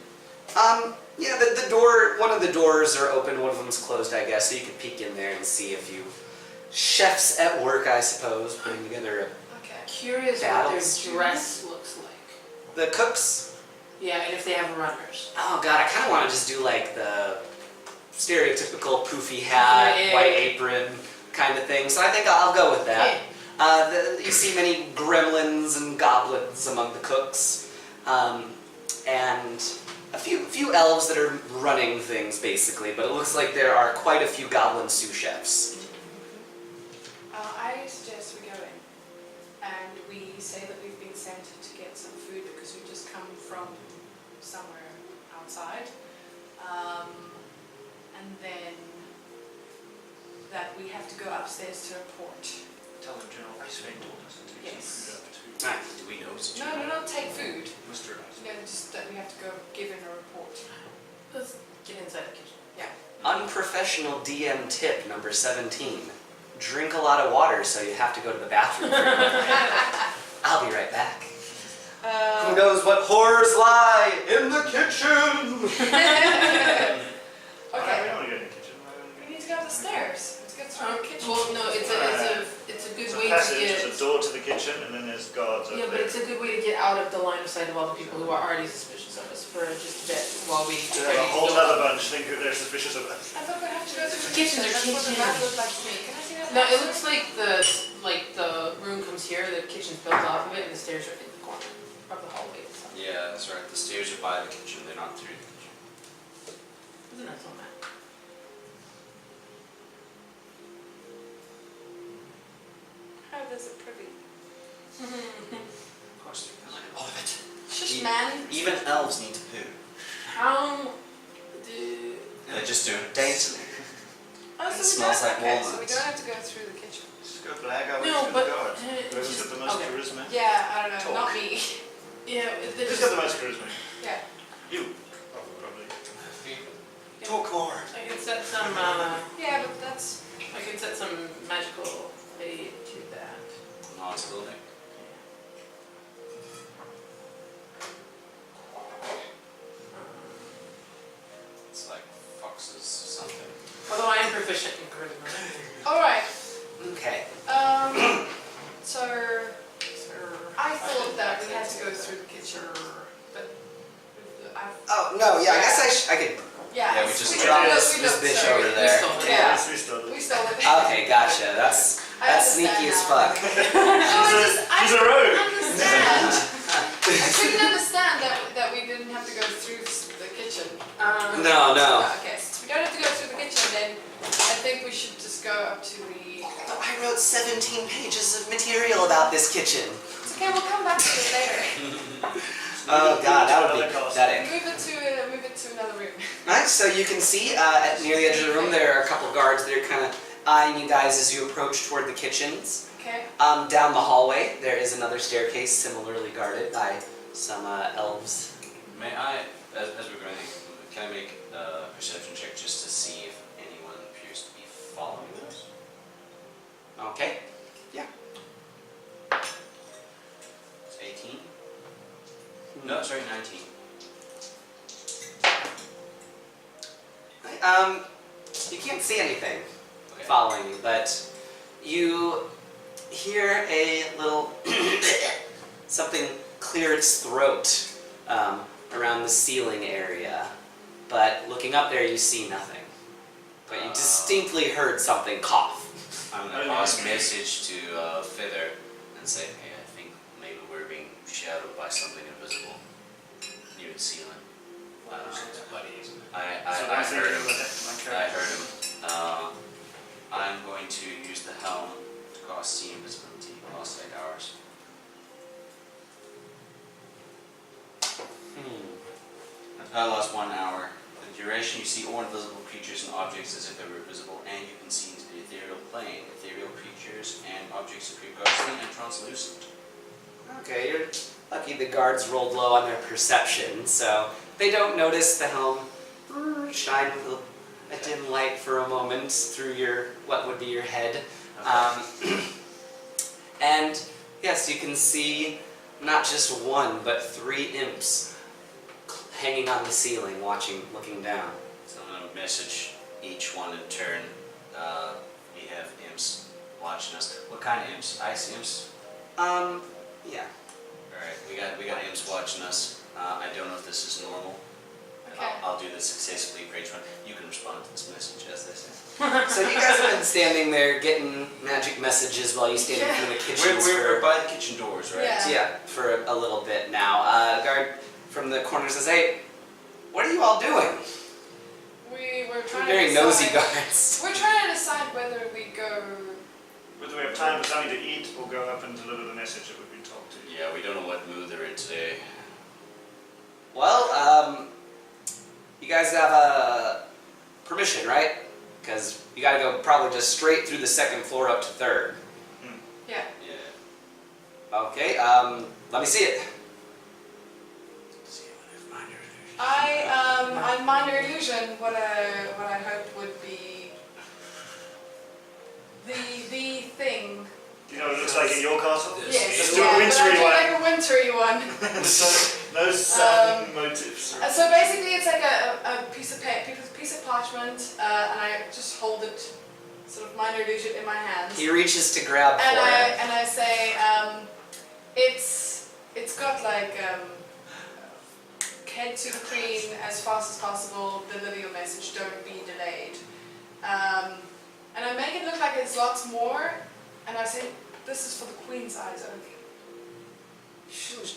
Yeah, the door, one of the doors are open, one of them's closed, I guess, so you can peek in there and see a few chefs at work, I suppose, putting together Okay. Curious Battles. what their dress looks like. the cooks. Yeah, and if they have runners. Oh god, I kind of want to just do like the stereotypical poofy hat, Yeah. white apron kind of thing, so I think I'll go with that. You see many gremlins and goblins among the cooks, and a few elves that are running things basically, but it looks like there are quite a few goblin sous chefs. I suggest we go in and we say that we've been sent to get some food because we've just come from somewhere outside. And then that we have to go upstairs to report. Tell them General Ice Vein told us to take Yes. some food up too. Nice. Do we know it's No, not take food. Mr. Ice. No, just that we have to go give in a report. Let's get inside the kitchen. Unprofessional DM tip number 17. Drink a lot of water so you have to go to the bathroom frequently. I'll be right back. Who knows what horrors lie in the kitchen? Why Okay, we don't want to go in the kitchen. Why don't we need to go up the stairs. Let's get through the kitchen. Well, no, it's a good There's way a passage, to get. there's a door to the kitchen, and then there's guards up Yeah, but there. it's a good way to get out of the line of sight of all the people who are already suspicious of us for just a bit while we. So they have a whole other bunch think that they're suspicious of us. I thought we have to go through the Kitchens kitchen. are That's what the kitchen. map looked like to me. Can I see that? No, map? it looks like the room comes here, the kitchen's built off of it, and the stairs are in the corner of the hallway. So. Yeah, that's right. The stairs are by the kitchen. They're not through the kitchen. Isn't that so mad? Oh, there's a privy. Of course, they're all of it. Shush, E- man. Even elves need to poo. How do... They just do it daintily. Oh, It so we smells don't, like okay, so we walnuts. don't have to go through the kitchen. Just go blag our way No, through but... the guards. Whoever's just, got the most okay. charisma. Yeah, I don't know, Talk. not me. Yeah, they're Who's just... got the most charisma? Yeah. You. Probably. Talk more. I can set some, Yeah, but that's... I can set some magical aid to that. No, it's building. It's like foxes or something. Although I am proficient in charisma. Alright, Okay. so I thought that we had to go through the kitchen, but I've... Oh, no, yeah, I guess I could Yeah, Yeah, we just drop looked- this we looked, bitch sorry. over We there. stole it. Yeah. Yes, we stole We it. stole it. Okay, gotcha. That's I sneaky understand as now. fuck. She's a rogue. understand. I couldn't understand that we didn't have to go through the kitchen. No. Okay, since we don't have to go through the kitchen, then I think we should just go up to the... But I wrote 17 pages of material about this kitchen. It's okay, we'll come back to it later. Oh god, that would be Another pathetic. Move it to another room. Alright, so you can see near the edge of the room there are a couple guards that are kind of eyeing you guys as you approach toward the kitchens. Okay. Down the hallway there is another staircase similarly guarded by some elves. May I, as we're going, can I make a perception check just to see if anyone appears to be following us? Okay. It's 18? No, sorry, 19. You can't see anything Okay. following you, but you hear a little something clear its throat around the ceiling area. But looking up there, you see nothing. But you distinctly heard something cough. I'm going to pass a message to Feather and say, hey, I think maybe we're being shadowed by something invisible near the ceiling. I heard him. I heard him. I'm going to use the helm to cast sea invisibility. Last 8 hours. Last 1 hour. For the duration, you see all invisible creatures and objects as if they were visible, and you can see into the ethereal plane. Ethereal creatures and objects appear ghostly and translucent. Okay, you're lucky the guards rolled low on their perception, so They don't notice the helm shine with a dim light for a moment through what would be your head. And yes, you can see not just one, but 3 imps hanging on the ceiling, looking down. So I'm gonna message each one in turn. We have imps watching us. What kind of imps? Ice imps? Yeah. Alright, we got imps watching us. I don't know if this is normal. Okay. I'll do this successfully for each one. You can respond to this message as they say. So you guys have been standing there getting magic messages while you stand in front of the kitchens We're by the kitchen doors, right? Yeah. yeah, for a little bit now. Guard from the corner says, "Hey, what are you all doing?" We were trying Very to nosy decide. guards. We're trying to decide whether we go. Whether we have time for something to eat or go up and deliver the message that we've been told to. Yeah, we don't know what mood they're in today. Well, you guys have permission, right? Because you gotta go probably just straight through the 2nd floor up to 3rd. Yeah. Yeah. Okay, let me see it. On minor illusion, what I hoped would be the thing. Do you know what it looks like in your castle? Yes. Just do a Yeah, but I wintry do one. like a wintry one. No sun motifs. So basically, it's like a piece of parchment, and I just hold it, sort of minor illusion, in my hands. He reaches to grab for it. And I say, it's got like head to the queen as fast as possible. Deliver your message. Don't be delayed. And I make it look like it's lots more. And I say, this is for the queen's eyes only.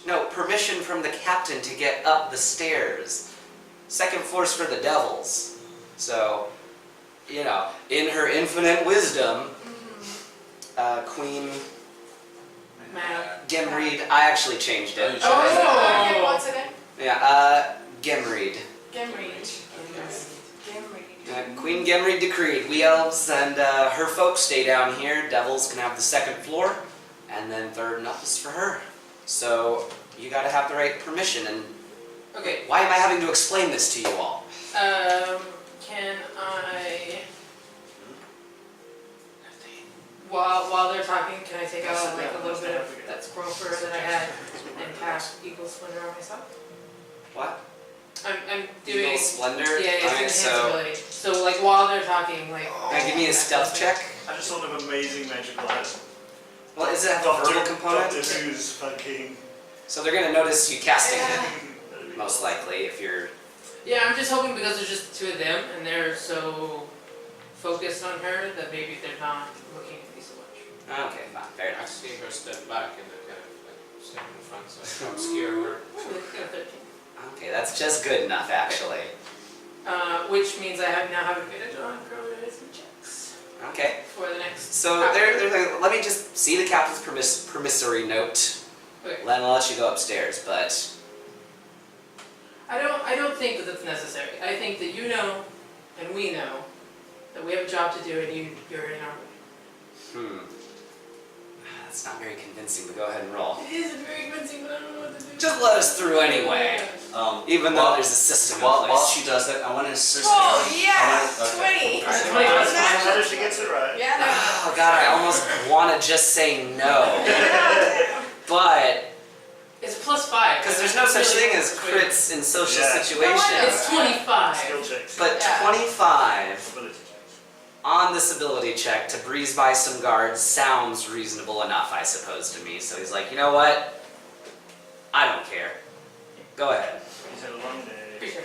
No, permission from the captain to get up the stairs. 2nd floor's for the devils. So, you know, in her infinite wisdom, Queen Gemreed, I actually changed it. Oh, okay, what's it in? Yeah, Gemreed. Gemreed. Queen Gemreed decreed, we elves and her folks stay down here. Devils can have the 2nd floor, and then 3rd and up is for her. So you gotta have the right permission, and Okay, why am I having to explain this to you all? can I, while they're talking, can I take out like a little bit of that squirrel fur that I had and cast Eagle Splendor on myself? What? I'm doing. Eagle Splendor? Yeah, it's Alright, an so ability. So like while they're talking, like. now give me a stealth check. I just thought of amazing magical item. Well, is it have a verbal component? Doctor Who's fucking. So they're gonna notice you casting Yeah. it, most likely, if you're... Yeah, I'm just hoping because there's just 2 of them and they're so focused on her that maybe they're not looking at me so much. Okay, fine, fair I enough. see her step back and then kind of like step in front so I can't scare her. Ooh, got a 13. Okay, that's just good enough, actually. Which means I now have advantage on charisma checks Okay. for the next. So they're like, let me just see the captain's promissory note. Okay. Then I'll let you go upstairs, but... I don't think that that's necessary. I think that you know, and we know, that we have a job to do and you're in our way. That's not very convincing, but go ahead and roll. It isn't very convincing, but I don't know what to do. Just let us through anyway. Even though there's a system in While place. she does that, I want to assist Oh, her. yeah! Okay. 20! How does she gets it right? Yeah, no. Oh god, I almost want to just say no. But, It's a +5. because there's no such thing as crits in social Yeah. situations. It's 25. Skill checks. But Yeah. 25 Ability checks. on this ability check to breeze by some guards sounds reasonable enough, I suppose, to me. So he's like, you know what? I don't care. Go ahead. He's had a long day. Pretty sure.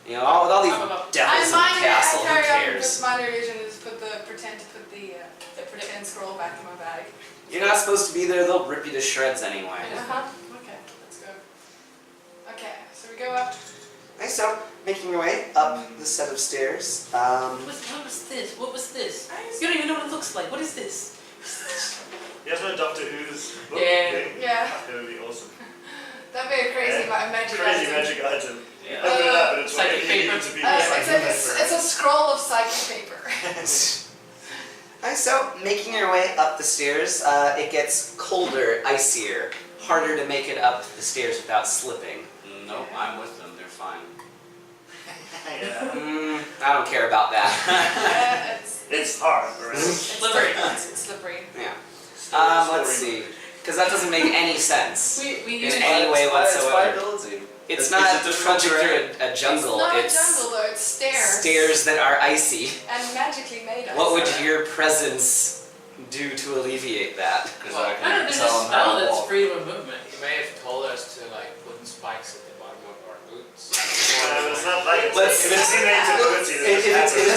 You know, with all these devils in the castle, I who carry on with cares? minor illusion and just pretend to put the pretend scroll back in my bag. You're not supposed to be there, they'll rip you to shreds anyway. Okay, let's go. Okay, so we go up. Okay, so making your way up the set of stairs. What was this? What was this? You don't even know what it looks like. What is this? You guys know Doctor Who's book? Yeah. thing? Yeah. That would be awesome. That'd be a crazy magic Crazy item. magic item. Yeah. Open it up and it's Psychic like paper. to be It's a scroll of psychic paper. Alright, so making your way up the stairs, it gets colder, icier, harder to make it up the stairs without slipping. Nope, I'm with them, they're fine. Yeah. I don't care about that. It's hard, right? Slippery. It's slippery. Yeah. Let's see. Because that doesn't make any sense We in use any way whatsoever. ability. It's It's not a different trudging terrain. through a jungle. It's not It's a jungle though, it's stairs. stairs that are icy. And magically made us. What would your presence do to alleviate that? Because Well, I I don't know, can there's tell a them how spell to that's walk. freedom of movement. You may have told us to like put spikes at the bottom of our boots. It's not like it's, Let's- if it's innate ability that If happens.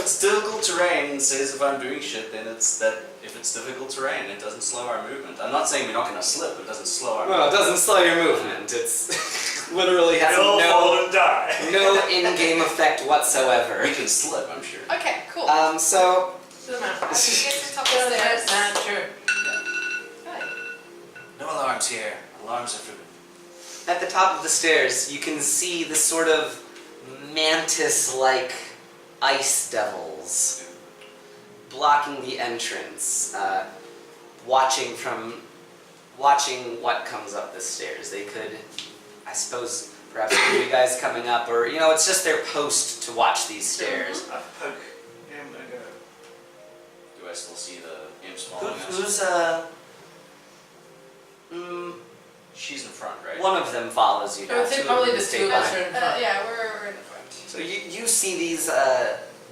it's difficult terrain, says if I'm doing shit, then it's that if it's difficult terrain, it doesn't slow our movement. I'm not saying we're not going to slip, it doesn't slow our Well, it movement. doesn't slow your movement. It's literally has You'll fall no and die. in-game effect whatsoever. We can slip, I'm sure. Okay, cool. So Doesn't matter. I can get to the top of the stairs. Sure. Right. No alarms here. Alarms are for... at the top of the stairs, you can see the sort of mantis-like ice devils blocking the entrance, watching what comes up the stairs. They could, I suppose, perhaps hear you guys coming up, or it's just their post to watch these stairs. I poke him and go. Do I still see the imps following us? Who's She's in front, right? one of them follows you I down. would say Two of probably them the stay two of us behind. are in front. Yeah, we're in the front. So you see these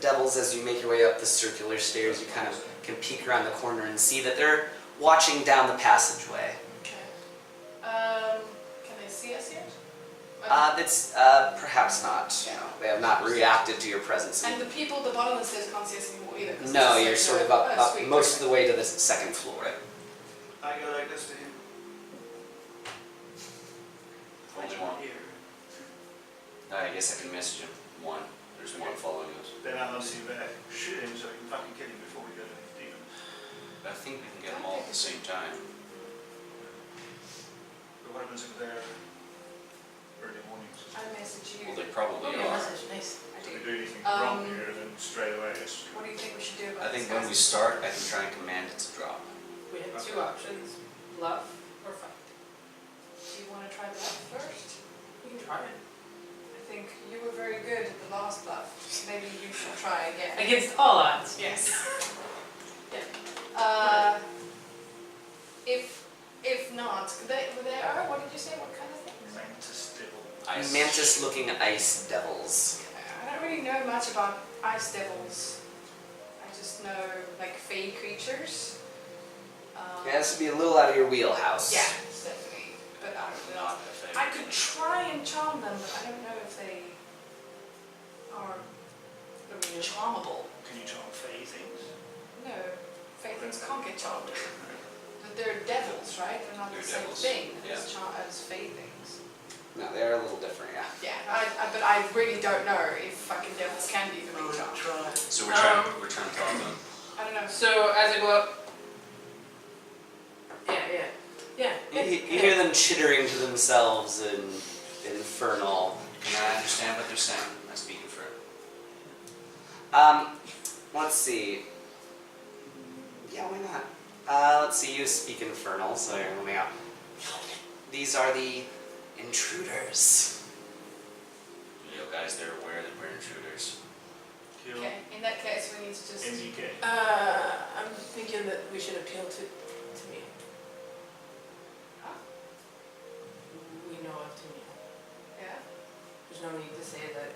devils as you make your way up the circular stairs. You kind of can peek around the corner and see that they're watching down the passageway. Okay. Can they see us yet? It's perhaps not. They have not reacted to your presence. And the people at the bottom of the stairs can't see us anymore either. 'cause No, this is you're like sort of a- up oh, sweet, most of perfect. the way to the second floor. I go like this to him. Only one. Here. I guess I can message him. One. There's one following us. Then I'll see back. Shoot him so we can fucking kill him before we go to the demon. I think we can get them all at the same time. But what happens if they're early mornings? I message you. Well, they probably Okay, are. message, nice. I If do. we do anything Um, wrong here, then straight away it's... What do you think we should do I about think this, when we guys? start, I can try and command it to drop. We have two options, bluff or fight. Do you want to try that first? We can try it. I think you were very good at the last bluff. Maybe you should try again. Against all odds. Yes. Yeah. If not, they are. What did you say? What kind of things? Mantis devil. Ice. Mantis-looking ice devils. I don't really know much about ice devils. I just know like fey creatures. It has to be a little out of your wheelhouse. Yeah, definitely. But I don't know. I could try and charm them, but I don't know if they are charmable. Can you charm fey things? No, fey things can't get charmed. But they're devils, right? They're not They're the same devils, thing yeah. as fey things. No, they're a little different, yeah. Yeah, but I really don't know if fucking devils can be even charmed. Try. So we're trying to talk them. I don't know. So as I go up, yeah. You hear them chittering to themselves in infernal. Can I understand what they're saying? I speak infernal. Let's see. Yeah, why not? Let's see, you speak infernal, so you're coming out. These are the intruders. You guys, they're aware that we're intruders. Kill. Okay, in that case, we need to just. MDK. I'm thinking that we should appeal to me. Huh? We know of Temiel. Yeah, There's no need to say that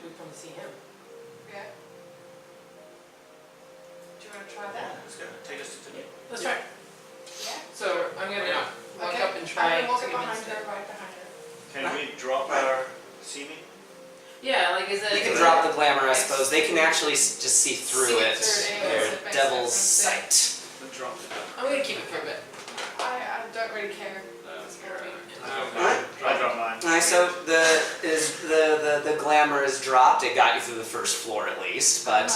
we come to see him. yeah. Do you want to try that? Let's go. Take us to Temiel. Let's try. Yeah. So I'm gonna walk Okay. up and try I'm gonna walk to up behind convince her, them. right behind her. Can we drop our seeming? Yeah, like is that? You can drop the glamour, I suppose. They can actually just see through See it. through it, Their yeah, it's devil's basically sight. Then drop it. I'm gonna keep it for a bit. I don't really care. I drop mine. Alright, so the glamour is dropped. It got you through the first floor at least, but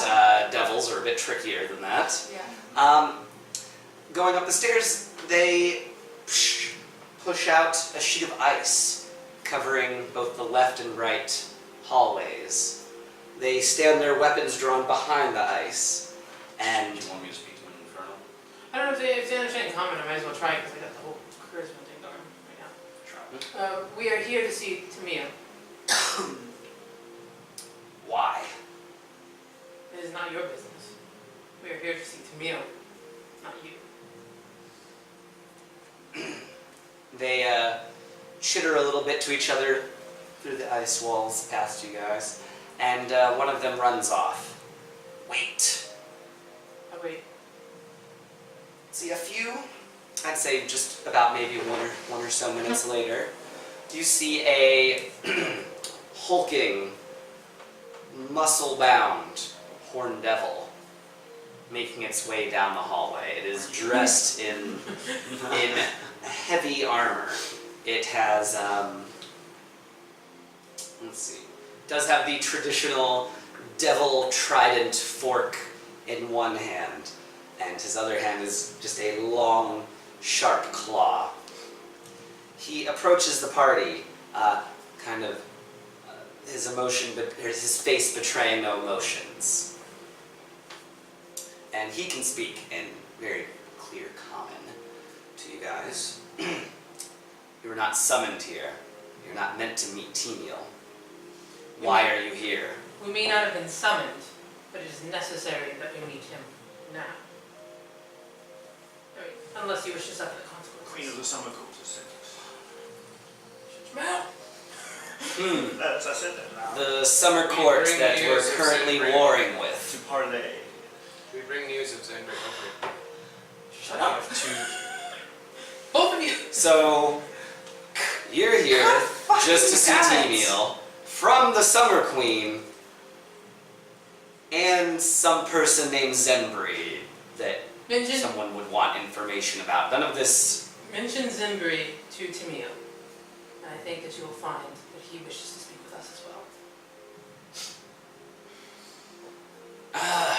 devils are a bit trickier than that. Yeah. Going up the stairs, they push out a sheet of ice covering both the left and right hallways. They stand their weapons drawn behind the ice, and Do you want me to speak to an infernal? I don't know if they understand common. I might as well try it because I got the whole charisma thing going right now. Try. We are here to see Temiel. Why? It is not your business. We are here to see Temiel, not you. They chitter a little bit to each other through the ice walls past you guys, and one of them runs off. Wait. Oh wait. See, a few, I'd say just about maybe one or so minutes later, you see a hulking, muscle-bound horned devil making its way down the hallway. It is dressed in heavy armor. It has, let's see, does have the traditional devil trident fork in one hand, and his other hand is just a long, sharp claw. He approaches the party, his face betraying no emotions. And he can speak in very clear common to you guys. You were not summoned here. You're not meant to meet Temiel. Why are you here? We may not have been summoned, but it is necessary that we meet him now. Unless you wish to suffer the consequences. Queen of the Summer Quarters sent us. Smell! That's, I said that now. The summer court bring that we're news of currently Zendri. warring with. To parlay. We bring news of Zendri. Okay. Shut We up! have two. Both of you! So, you're here just to see Temiel from the Summer Queen and some person named Zendri that Mention someone would want information about. None of this. Zembri to Temiel, and I think that you will find that he wishes to speak with us as well.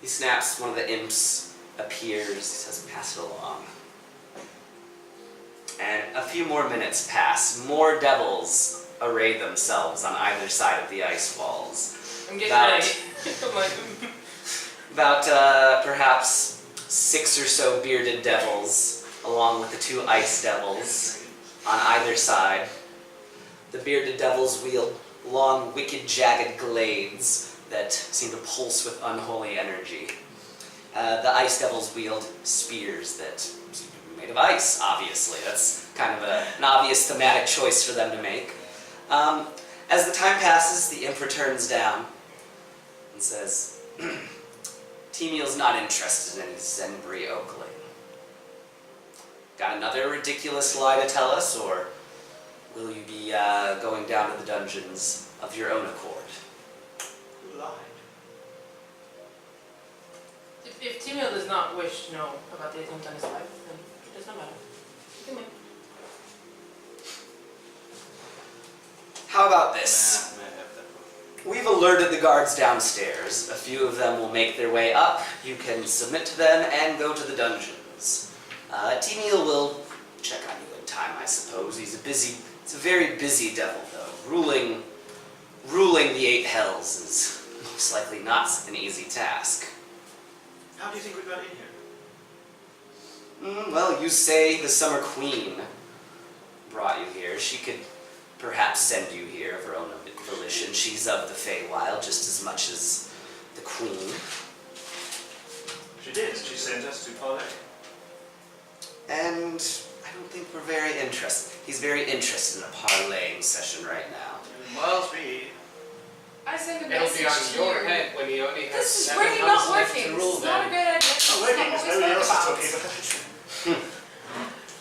He snaps, one of the imps appears, he says, pass it along. And a few more minutes pass. More devils array themselves on either side of the ice walls. I'm getting About- ready. I'm like, About perhaps 6 or so bearded devils, along with the 2 ice devils on either side. The bearded devils wield long, wicked, jagged glades that seem to pulse with unholy energy. The ice devils wield spears that seem to be made of ice, obviously. That's kind of an obvious thematic choice for them to make. As the time passes, the imp returns down and says, Temiel's not interested in Zendri Oakling. Got another ridiculous lie to tell us, or will you be going down to the dungeons of your own accord? Who lied? if Temiel does not wish to know about the attempt on his life, then it does not matter. You can wait. How about this? May I have that book? We've alerted the guards downstairs. A few of them will make their way up. You can submit to them and go to the dungeons. Temiel will check on you in time, I suppose. He's a very busy devil, though. Ruling the 8 hells is most likely not an easy task. How do you think we got in here? Well, you say the Summer Queen brought you here. She could perhaps send you here of her own volition. She's of the Feywild just as much as the Queen. She did. She sent us to parlay. And I don't think we're very interested. He's very interested in a parlaying session right now. Miles be. I send a It'll message be on to your you. head when he only has This is 7 really months not left working. to rule It's not a then. good idea. This Oh, is wait, not because what we nobody else is spoke talking about. about it.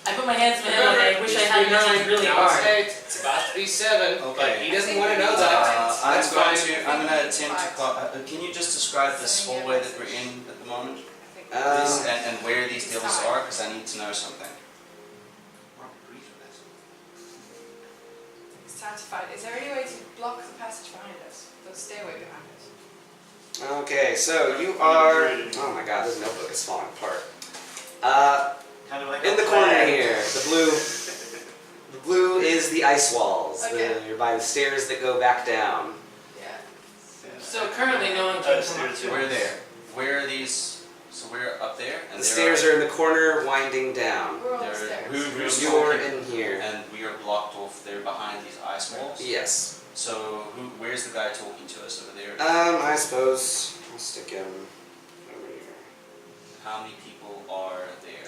I put my hands in my head like I wish I had mentioned really Now hard. it's about to be 7, but Okay. he doesn't want to know that. I'm That's going fine. to. I'm going to attempt to. Can you just describe this hallway that we're in at the moment, I think please, and where these devils are? Because I need to know something. it's time to fight. Is there any way to block the passage behind us? The stairway behind us? Okay, so you are... Oh my god, this notebook is falling apart. Kind of like In a the corner flag. here, the blue is the ice walls. Okay. You're by the stairs that go back down. Yeah. So currently no one can come up Upstairs, to We're us. there. Where are these? So we're up there, and The stairs are in the corner, winding down. We're on the There- stairs. who's You're talking? in here. And we are blocked off there behind these ice walls. Yes. So where's the guy talking to us over there? I suppose I'll stick him over here. How many people are there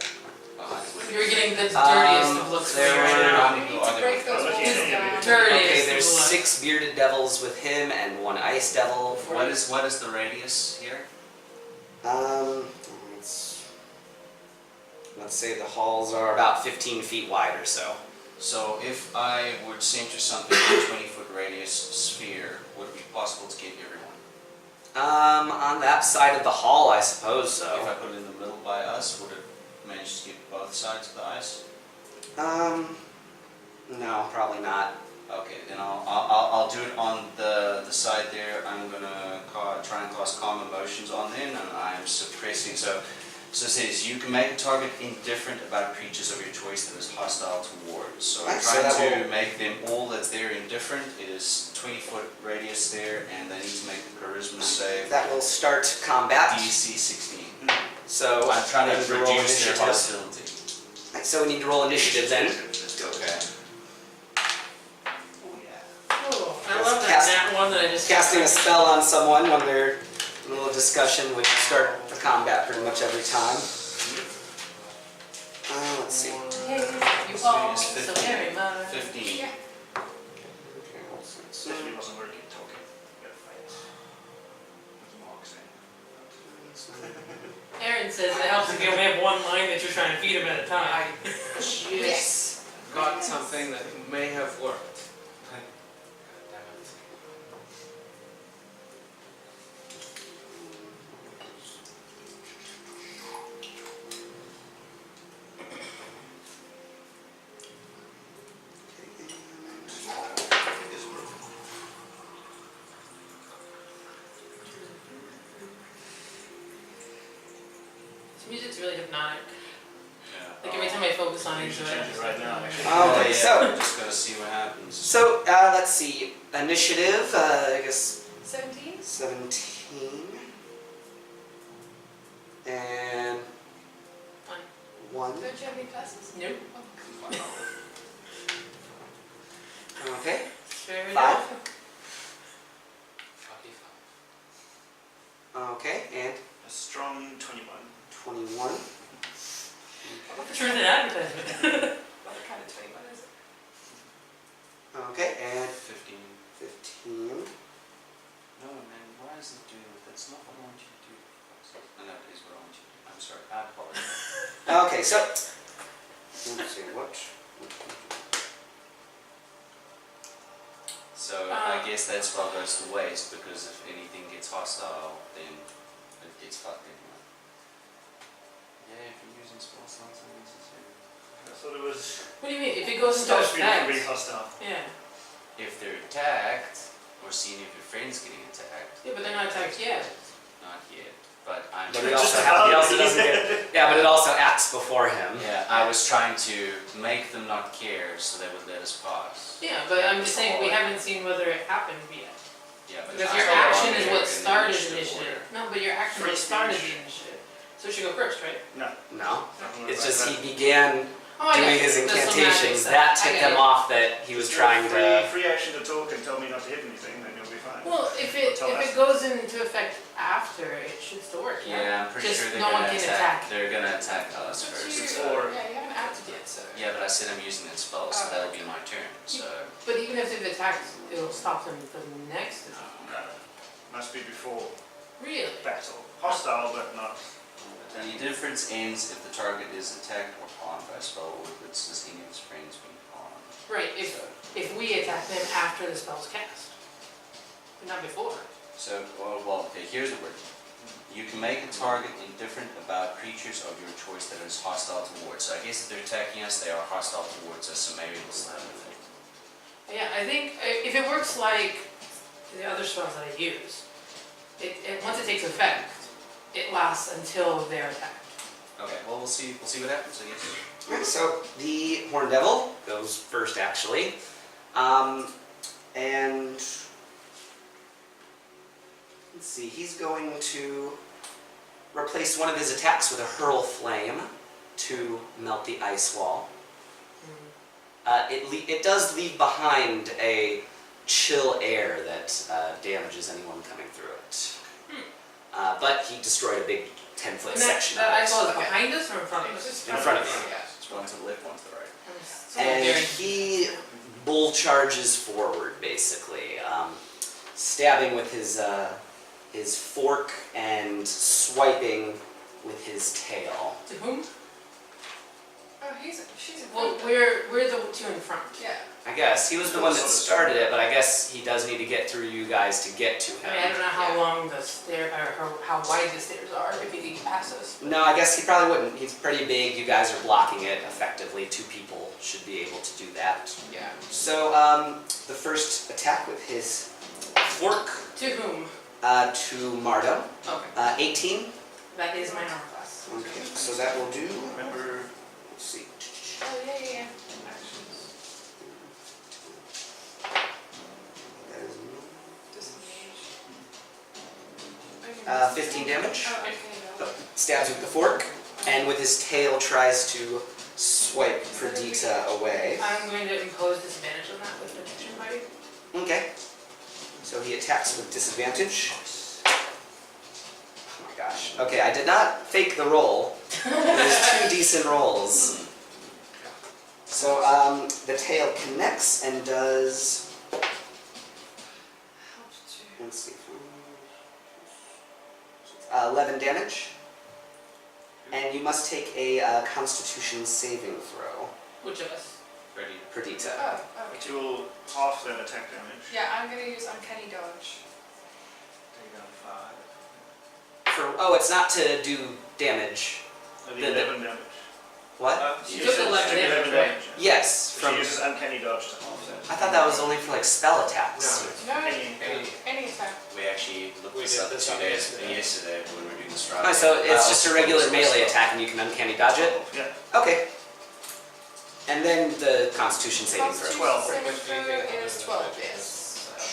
behind? You're getting the dirtiest of looks for there you right were- now. We need to break those walls down. Dirtiest Okay, there's of looks. 6 bearded devils with him and 1 ice devil. What is the radius here? Let's say the halls are about 15 feet wide or so. So if I would center something in a 20-foot radius sphere, would it be possible to get everyone? On that side of the hall, I suppose If I so. put it in the middle by us, would it manage to get both sides of the ice? No, probably not. Okay, then I'll do it on the side there. I'm gonna try and cast calm emotions on them, and I'm suppressing. So it says you can make a target indifferent about creatures of your choice that is hostile towards. So I'm Right, so trying that to make them all that they're indifferent. It is 20-foot radius there, and they need to make the charisma save. That will start combat. DC 16. So I'm trying we to need roll reduce their initiative. hostility. So we need to roll initiative then. Okay. Oh, yeah. Oh, I love that Cast- nat one that I just Casting a spell on someone when they're in a little discussion, we start the combat pretty much every time. Let's see. Hey, you So all, it's so 15. very much. 15. Yeah. Definitely wasn't working talking. We gotta fight. With the marks in. Aaron says it helps if you only have one line that you're trying to feed him at a time. Just Yes. got something that may have worked. God damn it. This music's really hypnotic. Yeah. Like every time I focus on it, You it's should really- change it right now, actually. Okay, yeah, so- we're just gonna see what happens. So, let's see. Initiative, I guess 17? 17. And Fun. 1. Don't you have any classes? Nope. Okay. Fair 5. enough. 45. Okay, and A strong 21. 21. Turn it advertisement. What kind of 21 is it? Okay, and 15. 15. No, man, why is it doing that? That's not what I want you to do. No, that is what I want you to do. I'm sorry, I apologize. Okay, so let's see what. So I guess that spell goes to waste because if anything gets hostile, then it gets fucked anyway. Yeah, if you're using spell slots unnecessary. I thought it was What do you mean? If it goes into stops people from effect? being hostile. Yeah. If they're attacked, or seeing if your friend's getting attacked, Yeah, but they're not attacked yet. not yet. But I'm But he Just also, how he also it doesn't is. get. Yeah, but it also acts before him. yeah, I was trying to make them not care so they would let us pass. Yeah, but I'm just saying we haven't seen whether it happened yet. Yeah, but Because I your saw action on is there what in the started initiative initiative. order. No, but your action is what First started the initiative. initiative. So it should go first, right? No. No, nothing it's like just that. he began Oh, I doing get his it. That's some magic incantations. stuff. That I tipped get him it. off that he was Just trying to. free action to talk and tell me not to hit anything, then you'll be fine. Well, if it Tell us. goes into effect after, it should still work. Yeah, I'm pretty Just sure they're no one gonna can attack. attack. They're gonna attack us But first. you, Or- yeah, you haven't acted yet, so. Yeah, but I said I'm using that spell, so Oh. that'll be my turn. So But even if they've attacked, it'll stop them from the next attack. No. Must be before Really? battle. Hostile, but not. the difference ends if the target is attacked or harmed by a spell, or if it's just any of his friends being harmed. Right, if we attack them after the spell's cast. But not before. So, well, okay, here's the word. You can make a target indifferent about creatures of your choice that is hostile towards. So I guess if they're attacking us, they are hostile towards us, so maybe it'll slam effect. Yeah, I think if it works like the other spells that I use, once it takes effect, it lasts until they're attacked. Okay, well we'll see what happens, I guess. Alright, so the Horn Devil goes first, actually. And let's see, he's going to replace one of his attacks with a hurl flame to melt the ice wall. It does leave behind a chill air that damages anyone coming through it. But he destroyed a big 10-foot And section that of ice it. wall is behind us or in front of us? In front of you. It's one to the left, one to the right. And he bull charges forward, basically, stabbing with his fork and swiping with his tail. To whom? Oh, she's a Well, good. we're the two in front. Yeah. I guess he was the one that started it, but I guess he does need to get through you guys to get to I mean, I him. don't know how long the stair, or how wide the stairs are, if he can pass us. No, I guess he probably wouldn't. He's pretty big. You guys are blocking it effectively. 2 people should be able to do that. Yeah. So, the first attack with his fork To whom? to Mardo. Okay. 18. That is my armor class. Okay, so that will do. Remember, Let's see. Oh, yeah. actions. That is Disengage. 15 damage. Oh, okay. No. Stabs with the fork, and with his tail tries to swipe Perdita away. I'm going to impose disadvantage on that with protection fighting. Okay. So he attacks with disadvantage. Oh my gosh. Okay, I did not fake the roll. There's 2 decent rolls. So the tail connects and does. Let's see. 11 damage. And you must take a Constitution saving throw, Which of us? Ready? Perdita. Oh, But okay. you will half that attack damage. Yeah, I'm gonna use Uncanny Dodge. Take down 5. It's not to do damage. No, The- the 11 damage. What? She You took uses 11 damage, right? Yes, She from. uses uncanny dodge to half that. I thought that was only for like spell attacks. No, Any- any attack. We actually looked We this did up this 2 up days yesterday. yesterday when we were doing the stride. Oh, so it's just a regular melee attack and you can uncanny dodge it? Yeah. Okay. And then the Constitution saving throw. 12. Saving throw is 12, yes.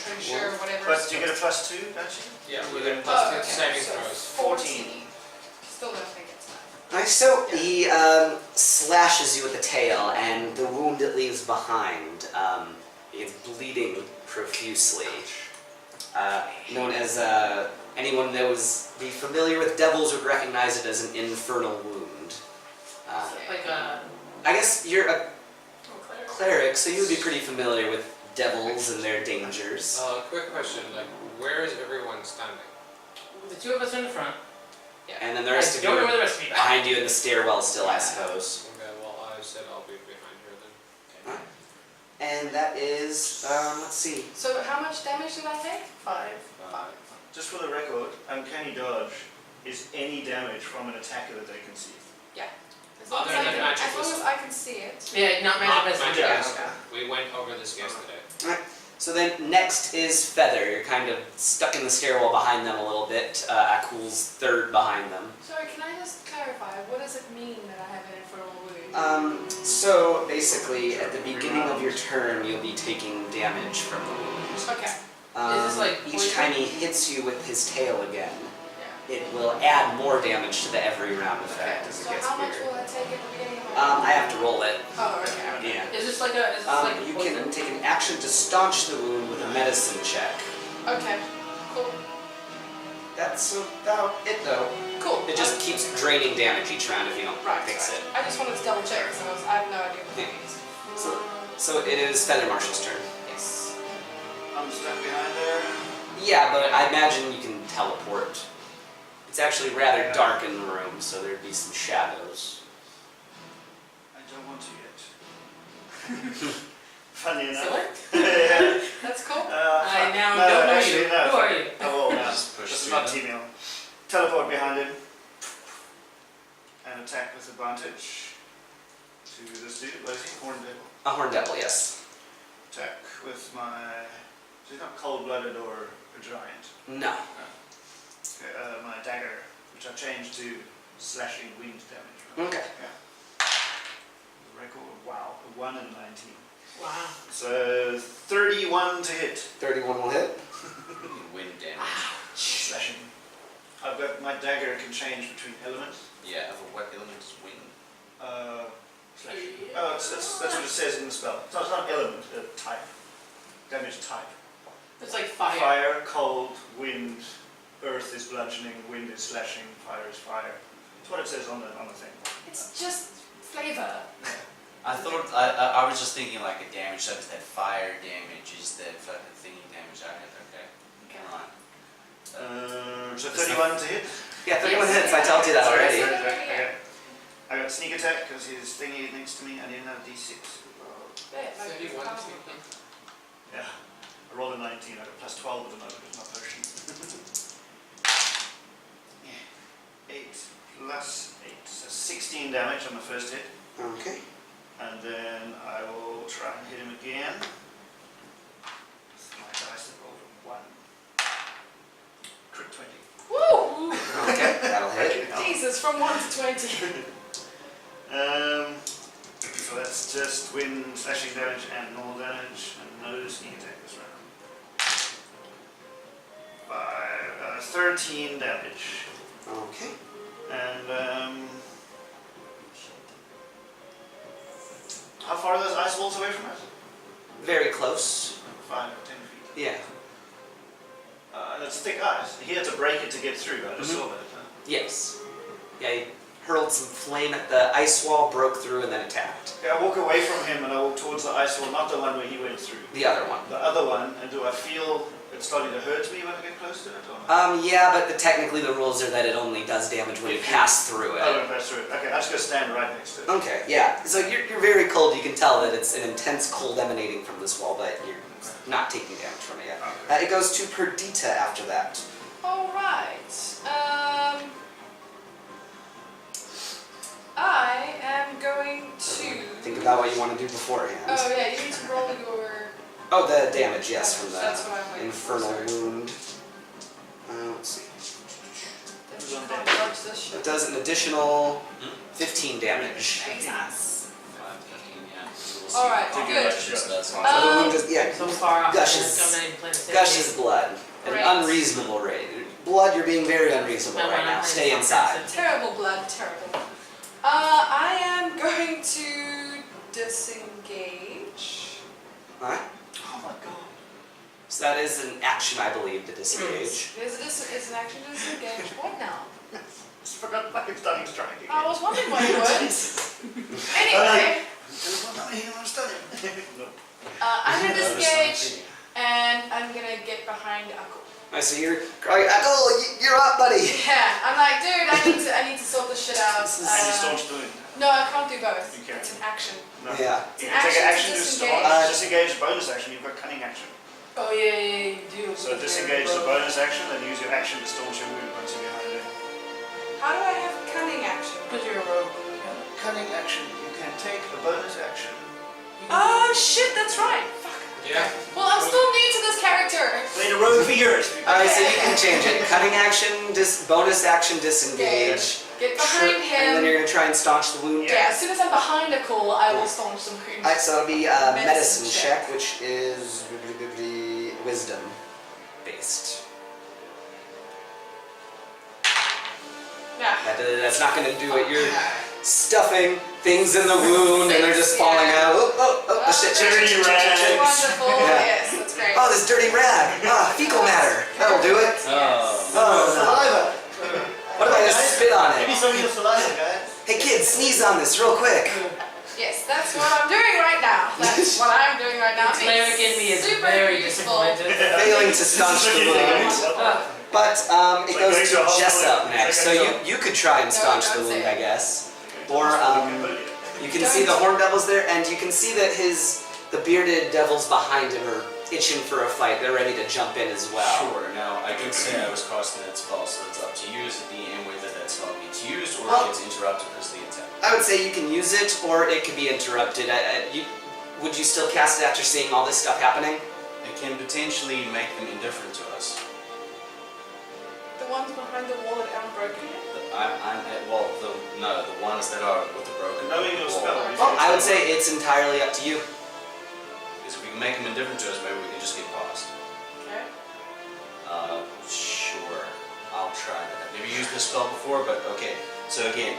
Pretty sure whatever. But you get a +2, don't you? Yeah, we get Oh, plus okay, 2 saving so throws. 14. Still don't think it's enough. Alright, so he slashes you with the tail, and the wound it leaves behind is bleeding profusely. Known as anyone that be familiar with devils would recognize it as an infernal wound. Like a I guess you're a cleric. cleric, so you'd be pretty familiar with devils and their dangers. Quick question, like, where is everyone standing? The 2 of us are in the front. And then the rest I of you don't know are where the rest of you are. behind you in the stairwell still, I suppose. Okay, well, I said I'll be behind her then. And that is, let's see. So how much damage did I take? 5. Just for the record, uncanny dodge is any damage from an attacker that they can see. As long Other as, than magic as long as missile. I can see it. Yeah, not Not magic magic missile. missile. We went over this yesterday. So then next is Feather. You're kind of stuck in the stairwell behind them a little bit. Akul's third behind them. Sorry, can I just clarify, what does it mean that I have an infernal wound? So basically, at the beginning of your turn, you'll be taking damage from the wound. Okay, Is this like Each poison? time he hits you with his tail again, yeah. it will add more damage to the every round Okay, effect as it so gets how much bigger. will I take at the beginning of my I have to roll it. Oh, okay. Yeah. Is this like a, is this like You poison? can take an action to staunch the wound with a medicine check. Okay, cool. That's about it though. Cool. It just keeps draining damage each round if you don't Right, fix right. it. I just wanted to double check because I have no idea what that Yeah. means. So it is Feather Marshal's turn. Yes. I'm stuck behind there. Yeah, but I imagine you can teleport. It's actually rather dark in the room, so there'd be some shadows. I don't want to yet. Funny So enough. what? Yeah. That's cool. I now no, don't know actually, you. No. Who are you? Oh, well, Just push this is through not them. Temiel. Teleport behind him. And attack with advantage. To this dude, what is he? Horn devil. A Horn Devil, yes. Attack with my... So he's not cold-blooded or a giant. No. Okay, my dagger, which I changed to slashing wind damage. Okay. Yeah. The record, wow, a 1 and 19. Wow. So 31 to hit. 31 will hit. Wind damage. Slashing. I've got my dagger can change between elements. Yeah, what element is wind? Slashing. Oh, that's what it says in the spell. It's not element, type. Damage type. It's like fire. Fire, cold, wind, earth is bludgeoning, wind is slashing, fire is fire. That's what it says on the thing. It's just flavor. I thought, I was just thinking like a damage, so it's that fire damage is that fucking thingy damage. Okay. Okay. Right. So 31 to hit. Yeah, 31 hits. I told you that Sorry, already. sorry, okay. I got sneak attack because his thingy next to me. I need another d6. Yeah, like 31 it's to powerful. Yeah. I rolled a 19. I got plus 12 at the moment with my potion. 8 plus 8. So 16 damage on the first hit. Okay. And then I will try and hit him again. My dice have rolled a 1. Crit 20. Woo! Okay, that'll hit. Jesus, from 1 to 20. So that's just wind, slashing damage, and normal damage, and no sneak attack this round. 13 damage. Okay. And how far are those ice walls away from us? Very close. 5 or 10 feet. Yeah. And it's thick ice. He had to break it to get through. I just saw that. Huh? Yes. Yeah, he hurled some flame at the ice wall, broke through, and then attacked. Okay, I walk away from him and I walk towards the ice wall, not the one where he went through. The other one. The other one, and do I feel it's starting to hurt me when I get close to it or not? Yeah, but technically the rules are that it only does damage when you pass through Oh, it. no, that's through it. Okay, I'm just going to stand right next to it. Okay, yeah. So you're very cold. You can tell that it's an intense cold emanating from this wall, but you're not taking damage from it yet. Okay. It goes to Perdita after that. Alright. I am going to. Think about what you want to do beforehand. Oh, yeah, you need to roll your. Oh, the damage, yes, from That's what I'm the waiting infernal for, sorry. wound. Let's see. You can't dodge this shit. It does an additional 15 damage. Jesus. 15, yeah. So we'll see. Alright, How good. much this does. So the wound is, yeah, So far off, Gushes. don't even plan to say gushes anything. blood at Great. an unreasonable rate. Blood, you're being very unreasonable No, right I'm now. not Stay playing inside. something. Terrible blood, terrible. I am going to disengage. Alright. Oh my god. So that is an action, I believe, to disengage. It's an action to disengage. What now? Just forgot about stunning strike again. I was wondering what it was. Anyway, I'm going to disengage and I'm going to get behind Akul. Alright, so you're crying, Echo, you're up, buddy! Yeah, I'm like, dude, I need to sort this shit out. And you staunch the wound. No, I can't do both. You can't. It's an action. No. Yeah. You can take an action to Disengage. staunch, disengage, bonus action, you've got cunning action. Oh yeah, you do. So disengage the bonus action and use your action to staunch your wound once you're behind it. How do I have cunning action? Because you're a rogue. Cunning action, you can take a bonus action. Oh shit, that's right. Fuck. Yeah. Well, I'm still new to this character. Played a rogue for years. Alright, so you can change it. Cunning action, bonus action, disengage. Get behind And then him. you're going to try and staunch the wound. Yeah, as soon as I'm behind Akul, I will staunch some wounds. Alright, so it'll be a medicine Medicine check, check. which is wisdom based. Yeah. That's not going to do it. You're stuffing things in the wound and they're just falling out. Oh, shit, shit, shit, shit, shit, shit. Wonderful. Yeah. Yes, that's great. Oh, this dirty rag. Fecal matter. That'll do it. Saliva. What if I just spit on Maybe it? some of your saliva, guys. Hey kids, sneeze on this real quick. Yes, that's what I'm doing right now. That's what I'm doing right now. Cleric in me is super very useful. disappointed. Failing to staunch the wound. But it goes to Jessup next. So you could try and staunch the wound, I guess. Or you can see the horn devils there, and you can see that the bearded devils behind him are itching for a fight. They're ready to jump in as well. Sure, now I did say I was casting that spell, so it's up to you as a DM whether that spell gets used or Well, gets interrupted as the attack. I would say you can use it, or it could be interrupted. Would you still cast it after seeing all this stuff happening? It can potentially make them indifferent to us. The ones behind the wall that aren't broken yet? The ones that are with the broken Knowing your wall. spell. Well, I would say it's entirely up to you. Because if we can make them indifferent to us, maybe we can just get past. Okay. Sure. I'll try that. never used this spell before, but okay. So again,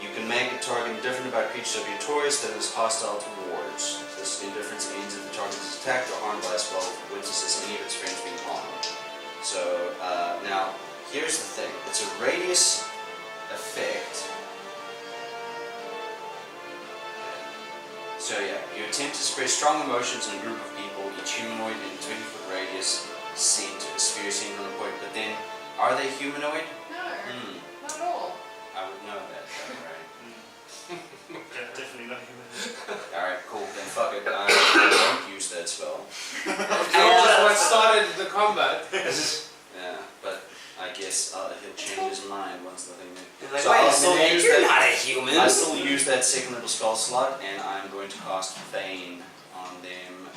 you can make a target indifferent about creatures of your choice that is hostile to wards. This indifference means if the target is attacked or harmed by a spell, witnesses any of its friends being harmed. So now, here's the thing. It's a radius effect. So yeah, you attempt to spread strong emotions in a group of people, each humanoid in a 20-foot radius, seen to a sphere seen on a point, but then, are they humanoid? No, Hmm, not at all. I would know that though, right? Yeah, definitely not human. Alright, cool, then fuck it, I won't use that spell. That's what started the combat. Yeah, but I guess he'll change his mind once the thing You're like, So wait I'll a still minute, use you're that- not a human. I still use that second little spell slot, and I'm going to cast Feign on them.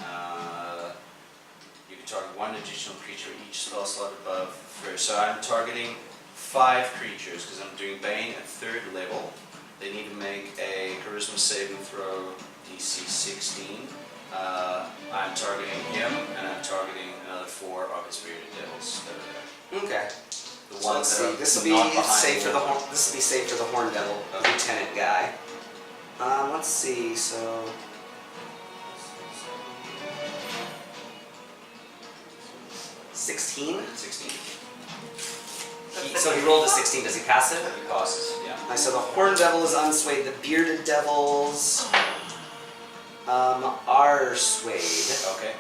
You can target one additional creature each spell slot above first. So I'm targeting 5 creatures, because I'm doing Bane at 3rd level. They need to make a Charisma saving throw DC 16. I'm targeting him, and I'm targeting another 4 of his bearded devils that are there. Okay. The So let's ones see. that are This will be not behind safe for the wall. horn. This will be safe for the horn devil, Okay. lieutenant guy. Let's see. So 16. 16. So he rolled a 16. Does he pass it? He passes, yeah. Nice. So the horn devil is unswayed. The bearded devils are swayed. Okay.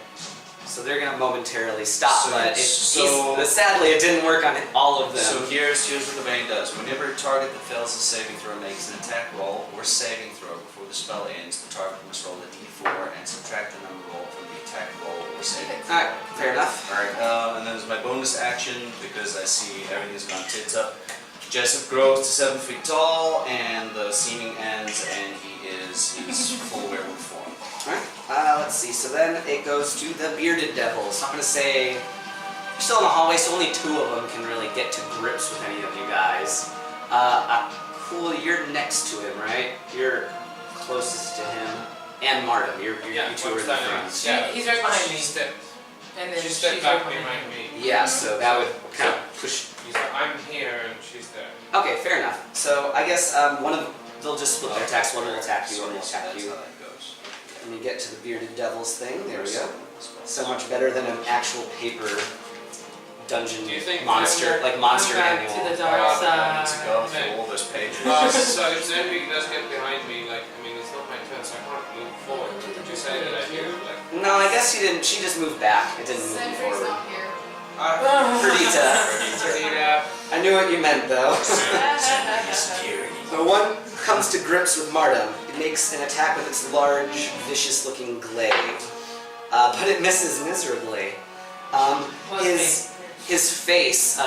So they're gonna momentarily stop. So but it's- but sadly, it didn't work on all of them. So here's what the Bane does. Whenever a target that fails a saving throw makes an attack roll or saving throw before the spell ends, the target must roll a d4 and subtract the number rolled from the attack roll or saving throw. Alright, fair enough. Alright, and then as my bonus action, because I see everything's gone tits up, Jessup grows to 7 feet tall, and the seeming ends, and he is his full werewolf form. Alright, let's see. So then it goes to the bearded devils. I'm gonna say you're still in the hallway, so only 2 of them can really get to grips with any of you guys. Cool, you're next to him, right? You're closest to him. And Martin, you 2 are the friends. Yeah. He's right behind me. She stepped, And then she she's stepped right back behind me. behind me. Yeah, so that would kind of push. So I'm here and she's there. Okay, fair enough. So I guess they'll just split their attacks. One will attack you, one will attack That's you. how that goes. And you get to the bearded devils thing. There we go. So much better than an actual paper dungeon Do you think monster, like monster Come back manual. to the dark I need to go side. through all those pages. So if Zenvik does get behind me, like, I mean, it's not my turn, so I can't move forward. Would you say that I do? Like, No, I guess she didn't. She just moved back. It didn't move Sentry's forward. not here. Perdita. I knew what you meant though. So one comes to grips with Martum. It makes an attack with its large, vicious-looking glaive, but it misses miserably. His face.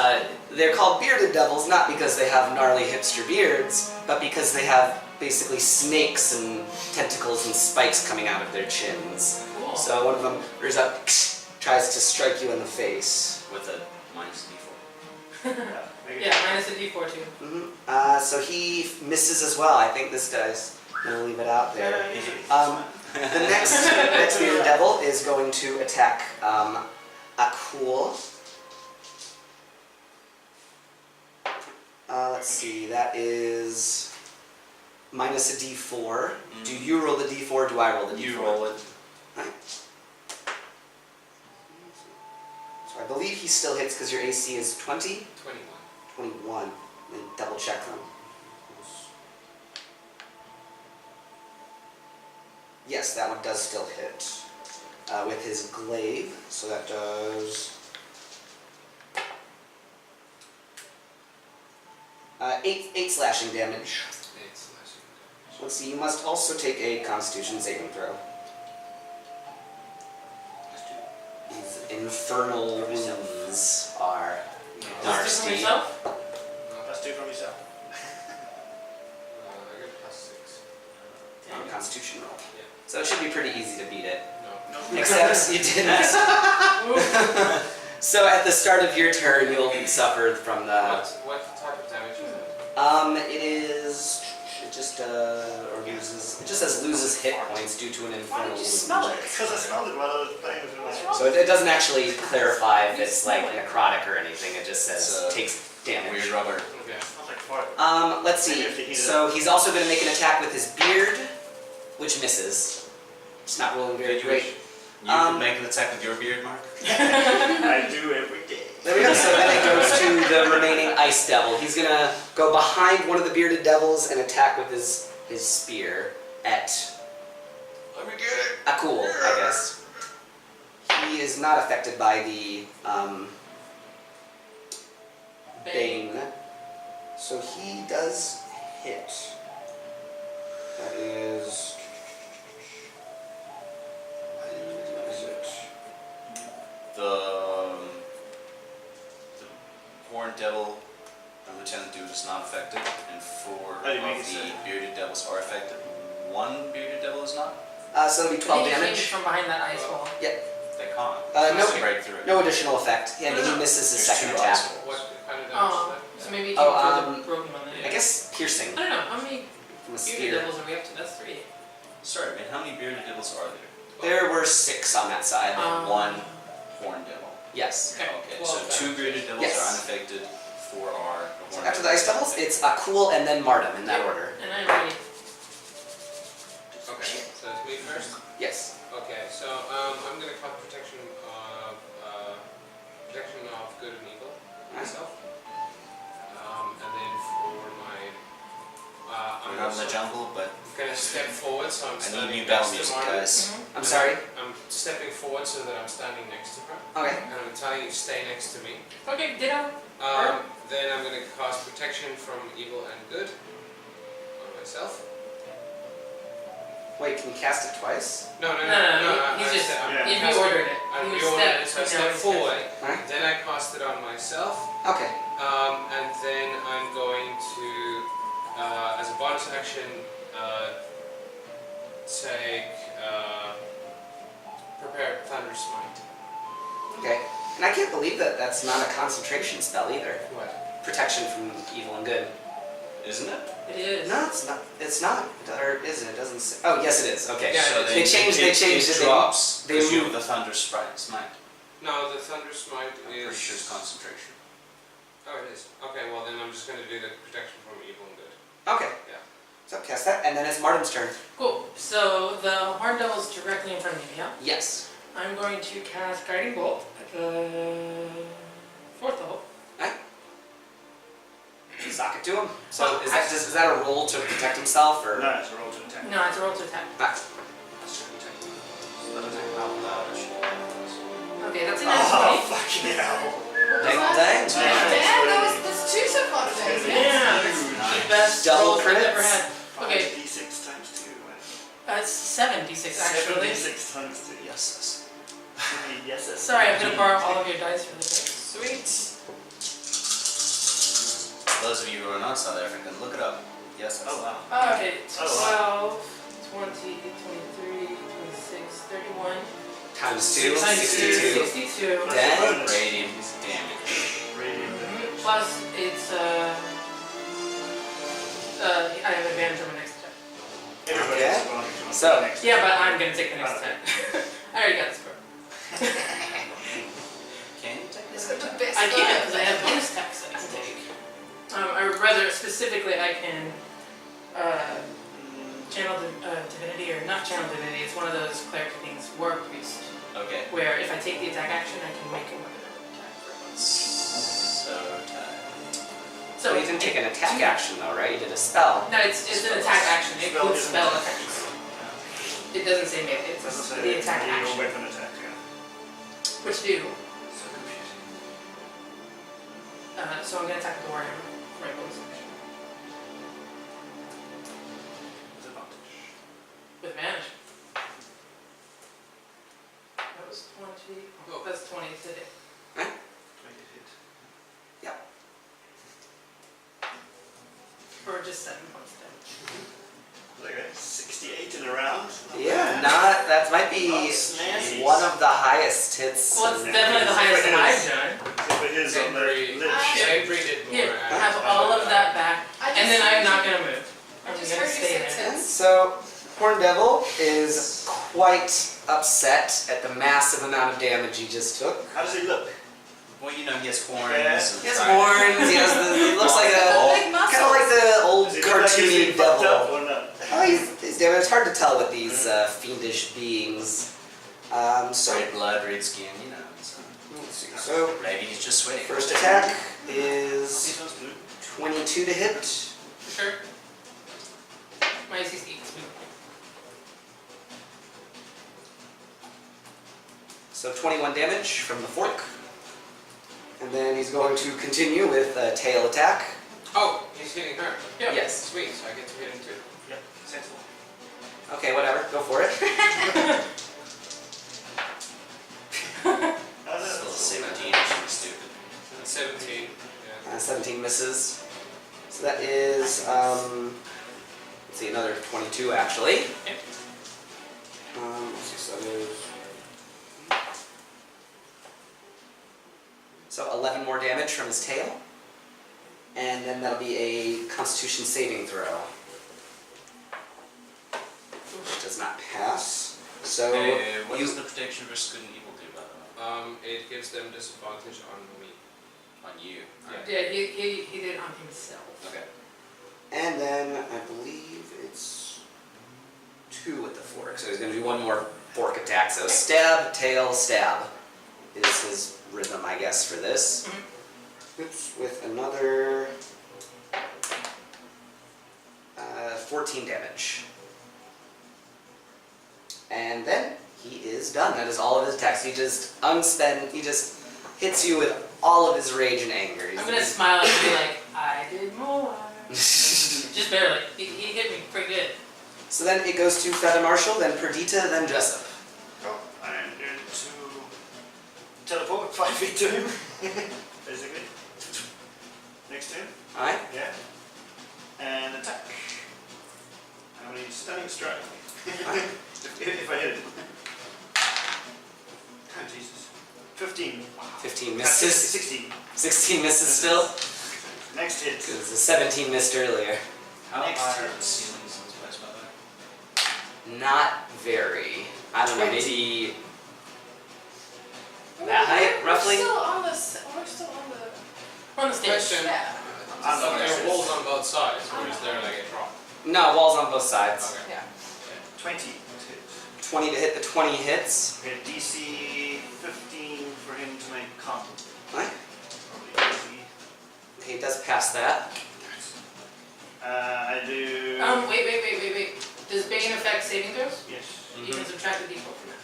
They're called bearded devils not because they have gnarly hipster beards, but because they have basically snakes and tentacles and spikes coming out of their chins. Cool. So one of them rears up, tries to strike you in the face. With a minus d4. Yeah, minus a d4 too. So he misses as well. I think this guy's gonna leave it out there. The next bearded devil is going to attack Akul. Let's see, that is minus a d4. Do you roll the d4? Do I roll the d4? You roll it. Right. So I believe he still hits because your AC is 20? 21. 21. Then double check them. Yes, that one does still hit with his glaive. So that does 8 slashing damage. 8 slashing damage. Let's see, you must also take a Constitution saving throw. These infernal wounds are Just for nasty. myself? No, That's 2 from yourself. I get plus 6. On Constitution roll. Yeah. So it should be pretty easy to beat it. No. Except you didn't. So at the start of your turn, you'll suffer from the. What type of damage is it? It just loses hit points due to an Why infernal did you wound. smell it? Because I smelled it while I was playing with it. So it doesn't actually clarify if it's like necrotic or anything. It just says So- takes damage. Weird rubber. Okay. I'll take 5. Let's Maybe see. if you heat it So he's also going to make an attack with his beard, which misses. It's not rolling very great. You can make an attack with your beard, Mark? I do every day. There we go. So then it goes to the remaining ice devil. He's going to go behind one of the bearded devils and attack with his spear at Akul, I guess. He is not affected by the Bane. So he does hit. That is... What is it? The Horned Devil and Lieutenant Dude is not affected, and 4 Oh, you of make it the so. bearded devils are affected. 1 bearded devil is not? So it'll be 12 He came damage. from behind that ice wall. They can't. No- Just break through it. No additional effect. Yeah, and he misses his There's second 2 attack. ice walls. What kind of damage Oh, is so maybe he Oh, came through the broken one then. I guess piercing I don't know, how many from a bearded spear. devils are we up to? That's 3. Sorry, man, how many bearded devils are there? There were 6 on that side. 1 Horned Devil. Yes. Okay. Okay, Well, so 2 bearded devils Yes. are unaffected, 4 are the So Horned after the ice devils, it's Akul and then Mardum in that Yep. order. And I'm ready. Okay, so it's me first. Yes. Okay, so I'm gonna cast protection of good and evil myself. And then for my I'm We're out in the also jungle, but gonna step forward, so I'm I need standing new battle next to music, Martin. guys. I'm sorry. I'm stepping forward so that I'm standing next to her, Okay. and I'm telling you stay next to me. Okay, ditto. Then I'm gonna cast protection from evil and good on myself. Wait, can you cast it twice? No, He's I just, said I'm yeah. he casting- reordered it. I He was reordered it, so I now step he's forward. Alright. Then I cast it on myself. Okay. And then I'm going to, as a bonus action, take prepare Thunder Smite. Okay. And I can't believe that that's not a concentration spell either. What? Protection from evil and good. Isn't it? It is. No, it's not. It's not. Or is it? It doesn't say. Oh, yes, it is. Okay. Yeah, So they changed it. It They drops they because you moved- have the Thunder Smite. No, the Thunder Smite I'm pretty is. sure it's concentration. Oh, it is. Okay, well then I'm just going to do the protection from evil and good. Okay. Yeah. So cast that, and then it's Martin's turn. Cool. So the Horned Devil's directly in front of me, yeah? Yes. I'm going to cast Guiding Bolt at the 4th level. Sock it to him. So is that a roll to protect himself, or? No, it's a roll to attack. No, it's a roll to attack. Ah. Okay, that's a Oh, natural 20. fucking hell. Dang all day. Damn, that's 2 so far today. Yeah, that's the best Double rolls I've ever crits. had. Okay, 5d6 times 2. that's 7d6 actually. 76 times 2. Yes. Yes, yes. Sorry, I'm gonna borrow all of your dice really quick. Sweet. Those of you who are not South African, look it up. Yes. Oh, wow. Okay, Oh, 12, 20, 23, 26, 31. Times 2, 62. 62. 62. Dang. Radiant damage. Radiant damage. Plus, it's, I have advantage on my next attack. Everybody Okay. has advantage on So- the next Yeah, one. but I'm gonna take the next attack. I already got the score. Can you take It's this? the best. I can, because I have bonus attacks that I can take. Or rather, specifically, I can channel divinity, or not channel divinity, it's one of those cleric things, war priest, Okay. where if I take the attack action, I can make a weapon attack for once. So tight. So you didn't take an attack action though, right? You did a spell. No, it's an attack action. It includes spell Spell attacks. It doesn't say melee, it's Doesn't say the attack your action. weapon attack, yeah. Which do. So confusing. So I'm gonna attack the warhammer for my bonus action. With advantage. With advantage. That was 20. Oh, that's 20 today. Make it hit. Or just 7 points damage. Okay, 68 in a round. Yeah, not. That might be Jeez. one of the highest hits. Well, it's in- definitely the highest that I've done. If it is on the Avery lich. did more. Here, have all of that back, and then I'm not gonna move. I I'm just gonna heard you stay said there. 10. So, Horn Devil is quite upset at the massive amount of damage he just took. How does he look? Well, you know, he has horns. Yeah. And He has horns. He has the. He looks like Big kind of like the old Does he look like he's cartoony being fucked up devil. or not? Oh, he's different. It's hard to tell with these fiendish beings. So Red blood, red skin, you know. So. let's see. So Maybe he's just sweating. first attack He is turns blue. 22 to hit. Sure. My AC's 8. So 21 damage from the fork. And then he's going to continue with a tail attack. Oh, he's hitting her. Yeah. Yes. Sweet, so I get to hit him too. Yep, sensible. Okay, whatever. Go for it. Still 17, she's stupid. 17. Yeah. 17 misses. So that is, let's see, another 22 actually. Yep. Let's see, so that is... So 11 more damage from his tail. And then that'll be a Constitution saving throw. Which does not pass. So What you... does the protection versus good and evil do, by the way? It gives them disadvantage on me. On you. Yeah, he did it on himself. Okay. And then I believe it's 2 with the fork. So he's going to do one more fork attack. So stab, tail, stab is his rhythm, I guess, for this. Oops, with another 14 damage. And then he is done. That is all of his attacks. He just he just hits you with all of his rage and anger. I'm gonna smile and be like, I did more. Just barely. He hit me pretty good. So then it goes to Feather Marshal, then Perdita, then Jessup. Oh, I'm going to teleport 5 feet to him, basically. Next to him, Alright? yeah. And attack. How many stunning strike? if I hit it. Oh, Jesus. 15. 15 misses. 16. 16 misses still. Next hit. It was a 17 missed earlier. How Next high turn. are the ceilings in this place, by the way? Not very. I don't know, 20. maybe that height, roughly? We're still on the... We're on the stage. Question. Yeah. I'm So not there gonna are say walls this. on both sides, or is there like a drop? No, walls on both sides. Okay. Yeah. 20 hit. 20 to hit, the 20 hits. Okay, DC 15 for him to make comp. Right. Probably easy. Okay, he does pass that. I do. Wait. Does Bane affect saving throws? Yes. You can subtract the default from that.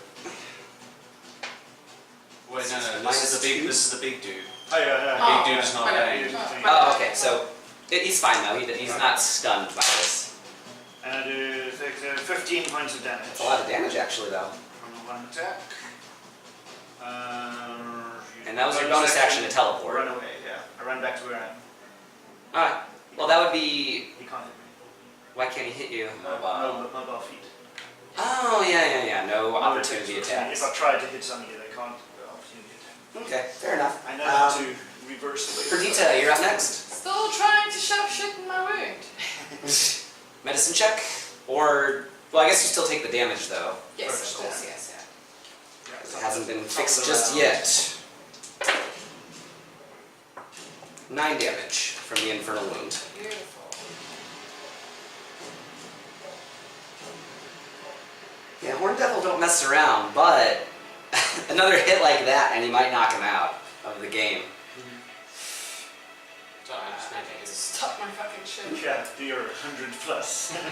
Wait, no, Minus this is the big dude. Oh, yeah, Oh, Big dude is not my bad. banged. Oh, okay, so he's fine though. He's not stunned by this. And I do 15 points of damage. That's a lot of damage actually though. From the one attack. And that was your bonus action to teleport. Run away, yeah. I run back to where I am. Alright. Well, that would be... He can't hit me. Why can't he hit you? Mobile feet. Oh, yeah. No opportunity If attacks. I try to hit somebody, they can't. Opportunity attack. Okay, fair enough. I know how to reverse the way. Perdita, you're up next. Still trying to shove shit in my wound. Medicine check? Or... Well, I guess you still take the damage though. Yes, First, of course, yeah. yes, yeah. Because it hasn't been fixed Top of just the yet. 9 damage from the infernal wound. Beautiful. Yeah, Horn Devil don't mess around, but another hit like that and he might knock him out of the game. So I'm just I thinking need to it's stop my fucking shit. Yeah, do your 100 plus. Let me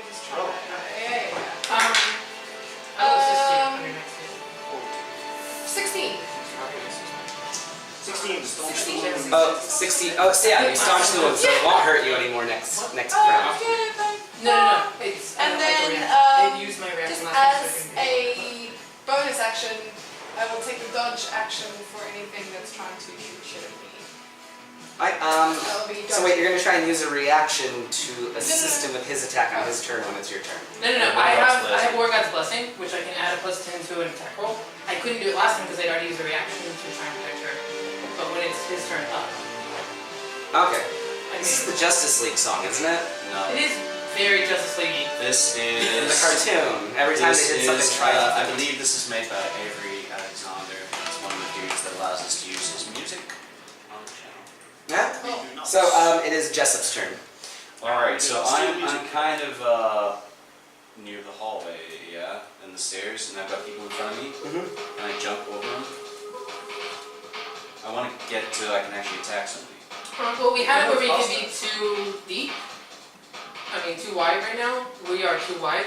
just try Oh. that. Yeah. I was just doing under next to it. 16. 16, staunch 16. the wound. Oh, 16. Oh, so yeah, you staunch the wound, so it won't hurt you anymore next Oh, round. okay, thank No. It's And I don't like then, the reaction. I used my Just reaction last as time, so I couldn't do it. a bonus action, I will take the dodge action for anything that's trying to shoot shit at me. Alright, That will be so wait, you're gonna try and use a reaction to assist him with his attack on his turn when it's your turn. No. I have War God's Blessing, which I can add a +10 to an attack roll. I couldn't do it last time because I'd already used a reaction to try and protect her. But when it's his turn up, Okay. I This is mean, the Justice League song, isn't it? No. it is very Justice League. This In is... the cartoon. Every time they This did something is, triumphant. I believe this is made by Avery Alexander. It's one of the dudes that allows us to use his music on the channel. Yeah. We do not. So it is Jessup's turn. Alright, so Still I'm music. kind of near the hallway, yeah, and the stairs, and I've got people in front of me. Mm-hmm. Can I jump over them? I want to get to I can actually attack somebody. Well, we have it where we can be too deep. I mean, too wide right now. We are too wide.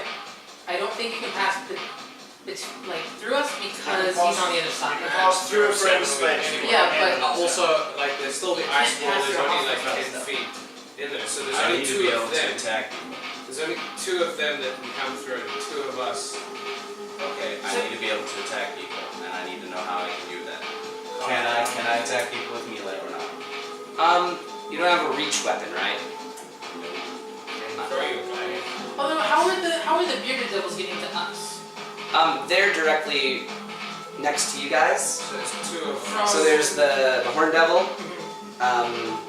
I don't think you can pass like through us because he's on the other side. Pass through a frame of space. Yeah, but- Also, like, there's still the ice wall, pass there's your only like house 10 feet in there, so there's I only need to two be of able to them. attack people. There's only two of them that can come through, and two of us. Okay, I need to be able to attack people, and I need to know how I can do that. Can I attack people with melee or not? You don't have a reach weapon, right? Throw you away. Although, how are the bearded devils getting to us? They're directly next to you guys. So there's two of From- So there's the horn devil,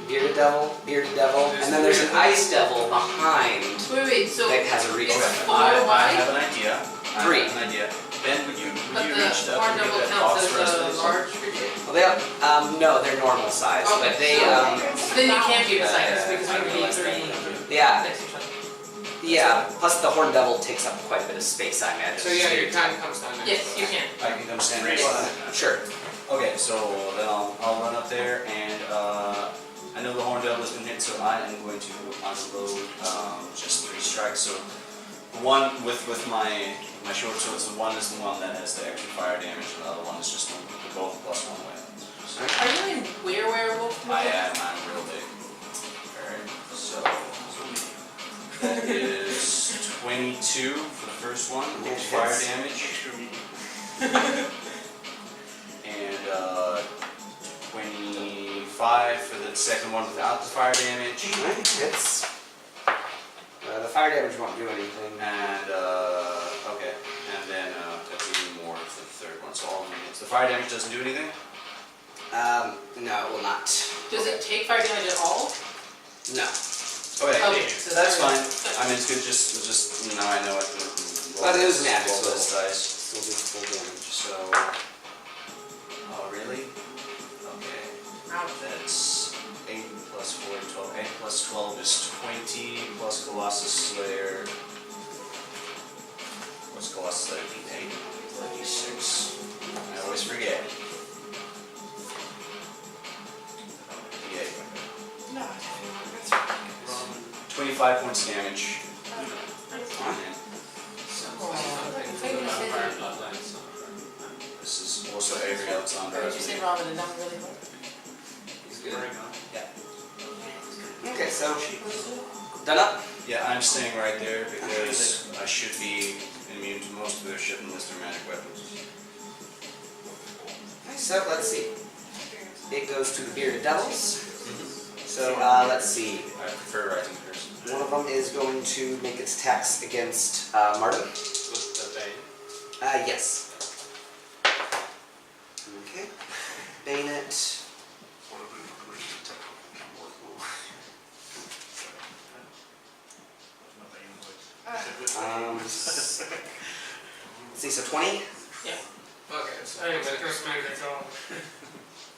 bearded devil, and then there's an ice devil behind Wait, so that has a reach it's weapon. four I wide, have an idea. Three. I have an idea. Ben, would you but the reach up horn and devil get that counts box for us, as a please? large creature. Well, they no, they're normal size, Okay, but they so then you can't be beside us because I we need realized three that. yeah, next to each other. yeah. Plus the horn devil takes up quite a bit of space, I imagine. So yeah, you can come stand next Yes, to you us. can. I can come stand next to them. Sure. Okay, so then I'll run up there, and I know the horn devil has been hit, so I am going to unload just 3 strikes. So the one with my short swords, the one is the one that has the extra fire damage, and the other one is just both +1 weapons. So Are you in werewolf mode? I am. I'm real big. Alright, so that is 22 for the first one, It fire hits. damage. Extra meat. And 25 for the second one without the fire damage. Alright, hits. The fire damage won't do anything. And okay, and then that's even more for the third one. So all of them hits. The fire damage doesn't do anything. No, it will not. Does it take fire damage at all? No. Okay, Okay, so that's fire fine. damage. I mean, it's good. Just now I know I can. But it is magic, Roll those so- dice. Still do full damage. So, oh really? Okay. Ouch. That's 8 plus 4, 12. 8 plus 12 is 20 plus Colossus Slayer. What's Colossus Slayer? D8? 36. I always forget. D8. No, that's 25 points of damage. on him. This is also Avery Alexander. Or did you say Robin and down really quick? He's good. Yeah. Okay, so done up. Yeah, I'm staying right there because I should be immune to most of their shit unless they're magic weapons. Okay, so let's see. It goes to the bearded devils. So let's see. I prefer writing person. One of them is going to make its attacks against Martin. With the bane. Yes. Okay. Bayonet. Let's see, so 20? Yeah. Okay, so I I'm use gonna first move, that's all.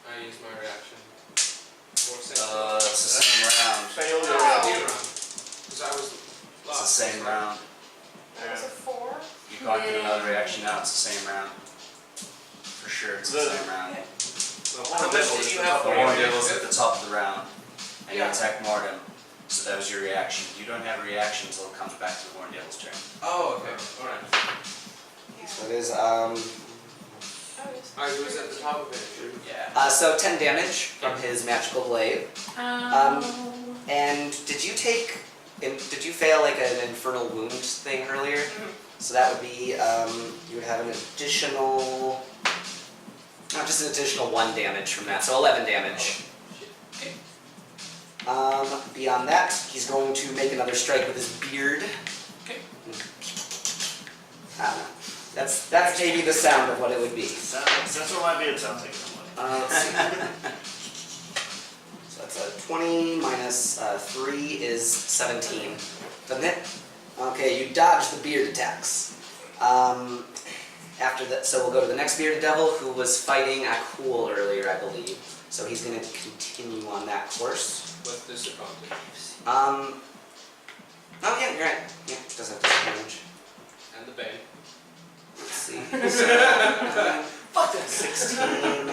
I use my reaction. It's the same round. Fail your Oh. New round. Because I was It's the lost. same round. That was a 4. You can't do another reaction now, it's the same round. For sure, it's the same round. The How horn much devil did is you the have The for horn horn your devil's at the top of the round, and you Yeah. attack Martin. So that was your reaction. You don't have a reaction until it comes back to the horn devil's turn. Oh, okay. Alright. So it is, Alright, he was at the top of it. Yeah. so 10 damage from his magical blade. And did you take, did you fail like an infernal wound thing earlier? So that would be, you would have an additional, not just an additional 1 damage from that, so 11 damage. Beyond that, he's going to make another strike with his beard. Okay. I don't know. That's maybe the sound of what it would be. That's what might be a something. Let's see. So that's a 20 minus 3 is 17, doesn't it? Okay, you dodge the beard attacks. after that, so we'll go to the next bearded devil who was fighting Akul earlier, I believe. So he's going to continue on that course. With disadvantage. Oh yeah, you're right. Yeah, it does have disadvantage. And the bane. Let's see. Fuck that. 16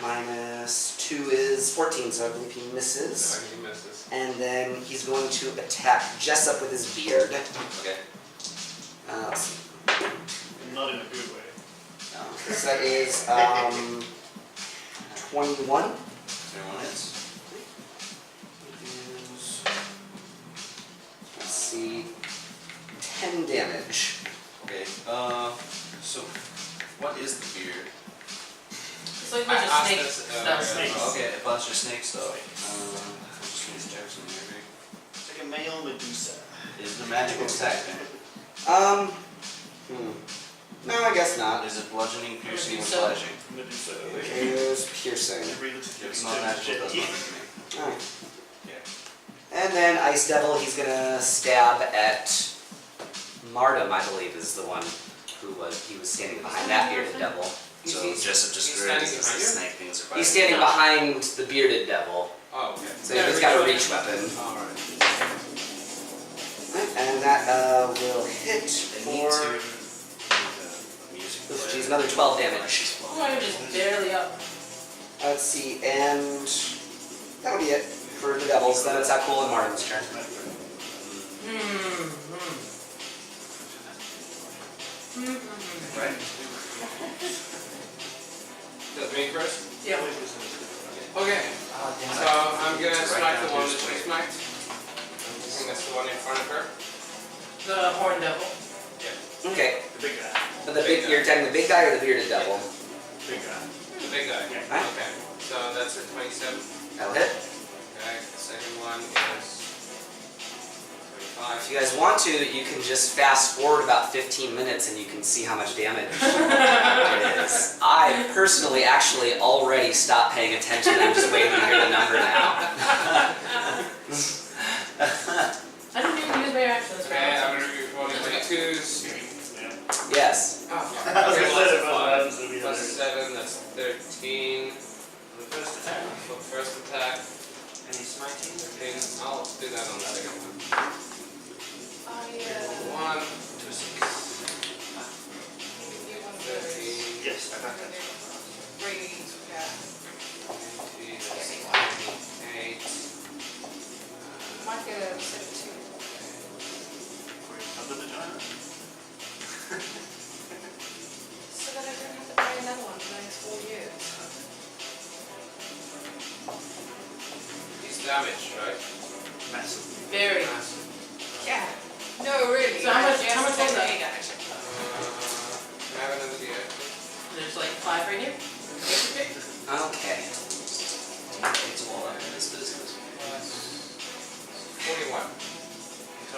minus 2 is 14, so I believe he misses. No, he misses. And then he's going to attack Jessup with his beard. Okay. Let's see. Not in a good way. So that is 21. 21 hits. Let's see. 10 damage. Okay. So what is the beard? It's like a I bunch of asked snake this stuff. earlier. Snakes. Okay, a bunch of snake stuff. Just these jokes in here. It's like a male Medusa. Is it a magical attack then? No, I guess not. Is it bludgeoning, piercing, or So- slashing? Medusa. Here's piercing. Every little If it's not magical, it doesn't matter to me. Alright. Yeah. And then Ice Devil, he's gonna stab at Mardum, I believe, is the one who he was standing behind that bearded devil. So He's- Jessup just he's grins standing as behind the you? snake things are He's biting. standing behind the bearded devil, Oh, okay. so he's got a reach weapon. Alright. And that will hit They need for... to music Oof, player. geez, another 12 damage. Oh, I'm just barely up. Let's see, and that'll be it for the devils. Then it's Akul and Mardum's turn. Right? That's me first? Yeah. Okay. So I'm gonna It's right smack down the to one his that she weight. smacked. I'm guessing that's the one in front of her. The horn devil. Okay, The big guy. but the big, you're attacking the big guy or the bearded devil? Big guy. The big guy. Right. Okay. So that's a 27. That'll hit. Okay. The second one is If 25. you guys want to, you can just fast forward about 15 minutes and you can see how much damage it is. I personally actually already stopped paying attention. I'm just waiting to hear the number now. I didn't even use my actions. Okay, I'm gonna be rolling 22s. Yeah. Yes. Oh, I was okay, gonna well, say that's about five. that, so we Plus have 7, that's 13. the first attack. For the first attack, Any smiting? I'll do that on the second one. I 1, 2, 6, you want to 13, Yes, I got that. raise, yeah. 20, that's 28. Might get a set of 2. Of the vagina? So that I don't have to buy another one for the next 4 years. He's damaged, right? Massive. Very. Massive. Yeah. No, really. So how much was that? Can I have another D8? There's like 5 right here. Okay. It's all right in this business. Plus 41.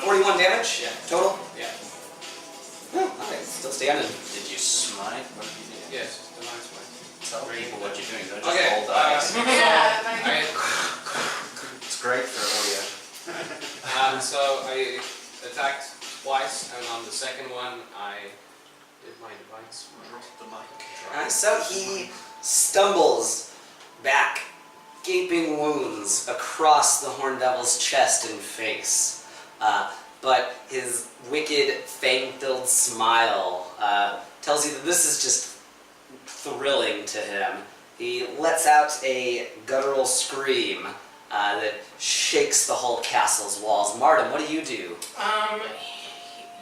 41 damage? Yeah. Total? Yeah. Oh, okay, still standing. Did you smite? What did you do? Yes, the nice one. Tell people what you're doing. Don't just Okay. roll dice. Yeah, like, It's great for audio. So I attacked twice, and on the second one, I did my divine smite. Drop the mic. Alright, so he stumbles back, gaping wounds across the Horn Devil's chest and face. But his wicked, fang-filled smile tells you that this is just thrilling to him. He lets out a guttural scream that shakes the whole castle's walls. Mardum, what do you do?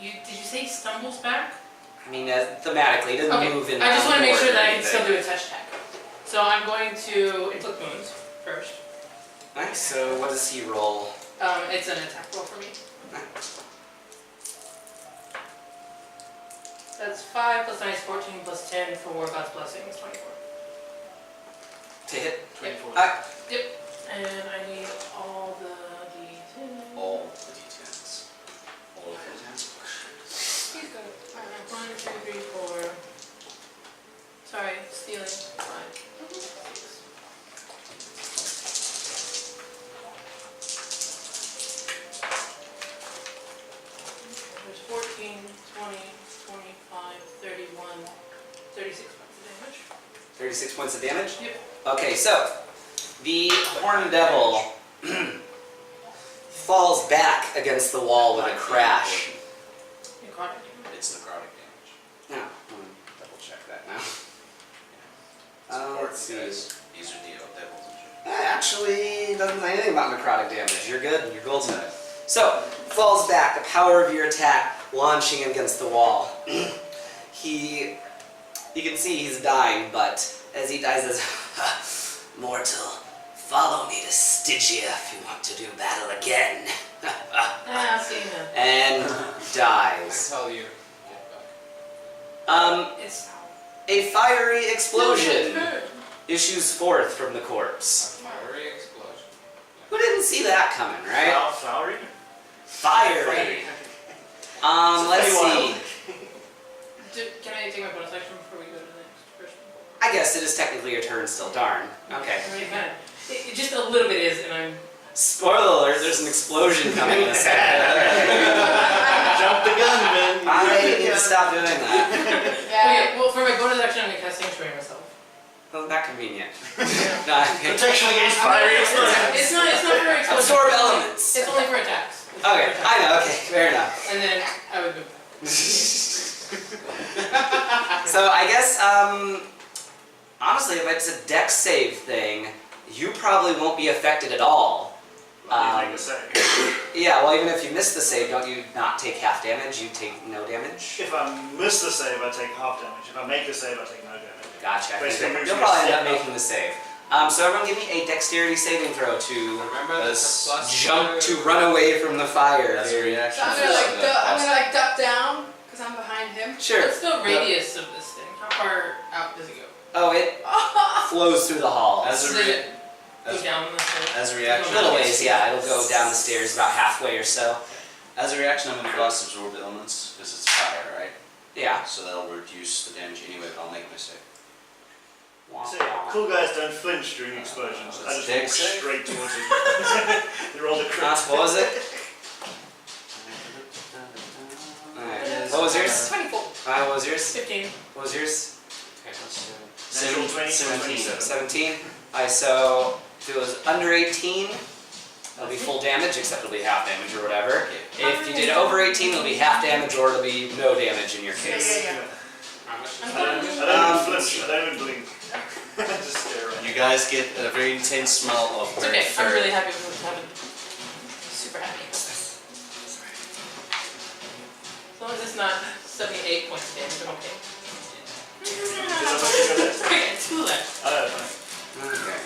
Did you say he stumbles back? I mean, thematically, he doesn't Okay, move in I just want to make board sure or that I can anything. still do a touch attack. So I'm going to inflict wounds first. Alright, so what does he roll? It's an attack roll for me. That's 5 plus 9 is 14 plus 10 for War God's Blessing is 24. To hit? 24. And I need all the d10. All the d10s. All of the d10s. he's got it. 1, 2, 3, 4. Sorry, stealing. 5. 6. There's 14, 20, 25, 31, 36 points of damage. 36 points of damage? Yep. Okay, so the Horned Devil falls back against the wall with a crash. Necrotic damage. It's necrotic damage. Now, double check that now. Support, Let's see. guys. These are devils and shit. Actually, doesn't say anything about necrotic damage. You're good. You're golden. So, falls back. The power of your attack launching against the wall. You can see he's dying, but as he dies, says, "Mortal, follow me to Stygia if you want to do battle again." I'll see him. And I dies. tell you, get back. It's A fiery explosion No, issues forth from the corpse. Fiery explosion. Who didn't see that coming, right? Flowery? Fiery. Let's see. Can I take my bonus action before we go to the next person? I guess it is technically your turn still, darn. Okay. Already kind of. It just a little bit is, and I'm. Spoiler alert, there's an explosion coming in a second. Jump the gun, man. I need to stop doing that. Okay, well, for my bonus action, I'm going to cast Sanctuary myself. Well, that convenient. Yeah. No, Protection against fiery explosions. It's not for explosion. Absorb elements. It's only for attacks. It's Okay, for attacks. I know, okay, fair enough. And then I would move. So I guess, honestly, if it's a dex save thing, you probably won't be affected at all. Make a save. Yeah, well, even if you miss the save, don't you not take half damage? You take no damage? If I miss the save, I take half damage. If I make the save, I take no damage. Gotcha. I think Basically, you'll probably end up making the save. So everyone give me a dexterity saving throw to Remember this jump to run away from the fire. That's a reaction. So I'm gonna duck down because I'm behind him. Sure. What's the radius of this thing? How far out does it go? Oh, it flows through the halls. As a Does re- it go down the stairs? As a reaction, A little ways, yeah. It'll go down the stairs about halfway or so. As a reaction, I'm going to cast Absorb Elements because it's fire, right? Yeah. So that'll reduce the damage anyway, but I'll make my save. So, cool guys don't flinch during explosions. I just walk Dex save? straight towards it. They roll the crit. What was it? Alright. What was yours? 24. What was yours? 15. What was yours? Natural 20, 17. 17. Alright, so if it was under 18, it'll be full damage, except it'll be half damage or whatever. If you did over 18, it'll be half damage or it'll be no damage in your case. How much is I that? don't even flinch. I don't even blink. Just stare around. You guys get a very intense smell of It's burnt okay. I'm fur. really happy with having. Super happy. As long as it's not 78 points of damage, I'm okay. Okay, 2 left. I don't know. Okay.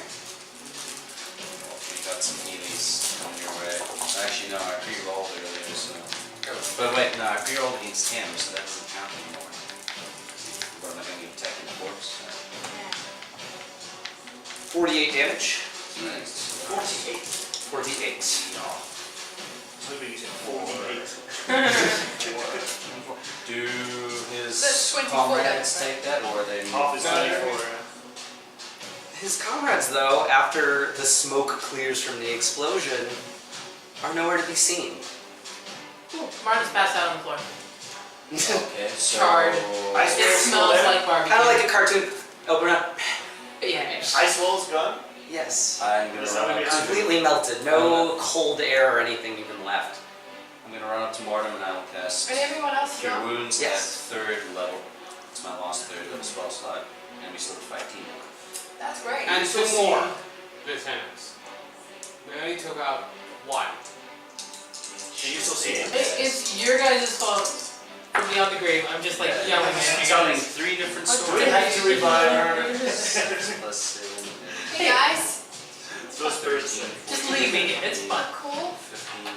You got some healies on your way. Actually, no, I pre-rolled earlier, so... But wait, no, I pre-rolled against him, so that doesn't count anymore. But I'm not going to be attacking the corpse. 48 damage. Nice. 48. So we said 48. Do his That's 24 comrades then, take that, or are they... Half is 24. His comrades, though, after the smoke clears from the explosion, are nowhere to be seen. Cool. Martin's passed out on the floor. Okay, so... Charred. Ice It Wall's still smells there? like barbecue. Kind of like a cartoon. Open up. But yeah, maybe. Ice Wall's gone? Yes. I'm gonna Is run that up what to... Completely melted. No cold air or anything even left. I'm gonna run up to Mortem and I will cast And everyone else Cure still? Wounds Yes. at 3rd level. It's my last 3rd level spell slot, and we still have 5 team. That's great. And Two 15 more. lieutenants. We only took out 1. Can you still see it? It's your guys' fault from beyond the grave. I'm just like yelling at you Telling guys. 3 different What stories. did have to revive her. Plus 7, Hey guys. It's those birds. Just leave me. It's fun. Cool. 15,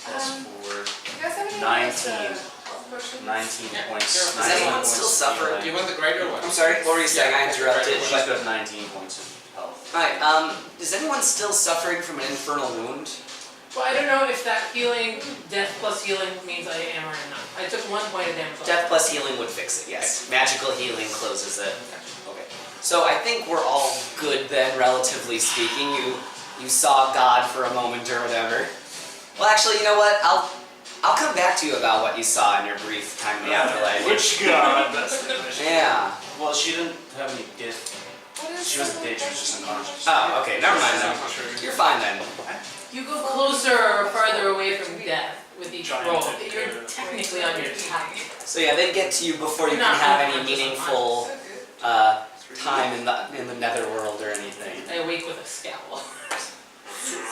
plus 4, You guys have any 19. health potions? 19 Yeah, points. sure. Does 19 anyone points still of suffer? healing. Do you want the greater one? I'm sorry, what were you saying? I interrupted. She's But... got 19 points of health. Alright, is anyone still suffering from an infernal wound? Well, I don't know if that healing, death plus healing, means I am or am not. I took 1 point of damage. Death plus healing would fix it, yes. Magical healing closes it. Okay. So I think we're all good then, relatively speaking. You saw God for a moment or whatever. Well, actually, you know what? I'll come back to you about what you saw in your brief time in the afterlife. Which god? That's the question. Yeah. Well, she didn't have any gift. What is She wasn't dead, she was just unconscious. Oh, okay, never mind then. You're fine then. You go closer or farther away from death with each Trying roll. to- You're technically on your tap. So yeah, they get to you before you can Not have any unconscious, meaningful So good. time in the netherworld or anything. I awake with a scowl.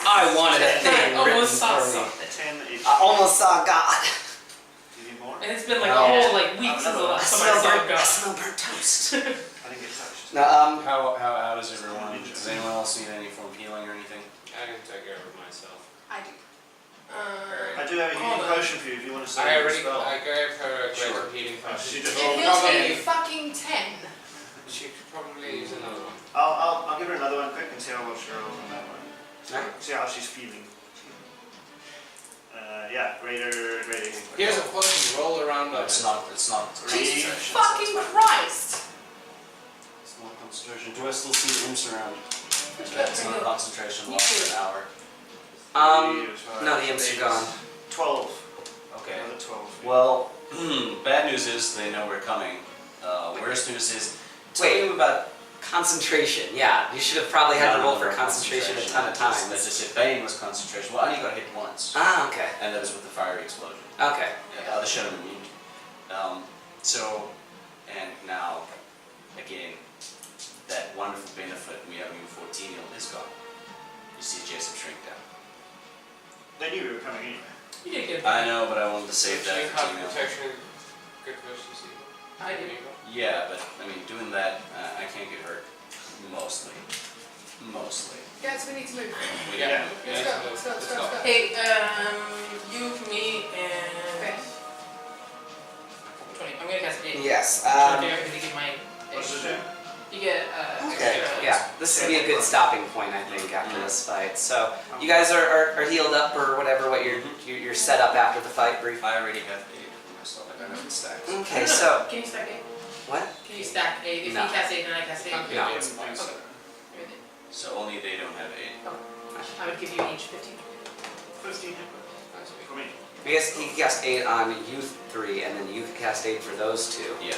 I wanted a I thing written almost saw for me. something. 10 HP. I almost saw God. Do you need more? And it's been like Oh. a whole like week since the I last time I saw I God. smell burnt toast. I didn't get touched. No, How is everyone? Does anyone else need any form of healing or anything? I can take care of it myself. I do. I do have a healing Hold on. potion for you if you want to say I the already, spell. I gave her a great Sure. healing She potion. just- She'll It heals me probably, fucking 10. she could probably use another one. I'll give her another one quick and see how well she rolls on that one. Alright. See how she's feeling. Yeah, greater healing potion. Here's a potion, roll around No, on it's it. not. It's not Jesus concentration. fucking Christ! It's not concentration. Do I still see the imps around? It's not concentration. Lost for an hour. no, the imps are gone. 12. Okay. Another 12. Well, bad news is they know we're coming. Worst news is tell Wait. me about Concentration, yeah. You should have probably had to roll for concentration a ton of I times. just said Bane was concentration. Well, I only got hit once, Ah, okay. and that was with the fiery explosion. Okay. Yeah, the other shot I'm immune to. So, and now, again, that wonderful benefit we have in 14 is gone. You see Jessup shrink down. They knew we were coming anyway. You did good. I know, but I wanted to save that Actually, for have Temiel. protection, good versus evil. I do. Yeah, but I mean, doing that, I can't get hurt. Mostly. Guys, we need to move. We Yeah. gotta move. Let's go, let's go, let's go, let's go. Hey, you, me, and... Okay. 20. I'm gonna cast 8. Yes. I'm gonna give my... What's it do? You get, Okay, extra- yeah. This would be a good stopping point, I think, after this fight. So, you guys are healed up or whatever, what you're set up after the fight, brief. I already have 8 for myself. I don't have it stacked. Okay, No, so, Can you stack 8? what? Can you stack 8? If No. you cast 8 and I cast 8, Okay, No. yeah, It's fine. Okay. Everything. So only they don't have 8. I would give you each 15. 15 hit points. For me. I guess he could cast 8 on you 3, and then you could cast 8 for those 2. Yeah.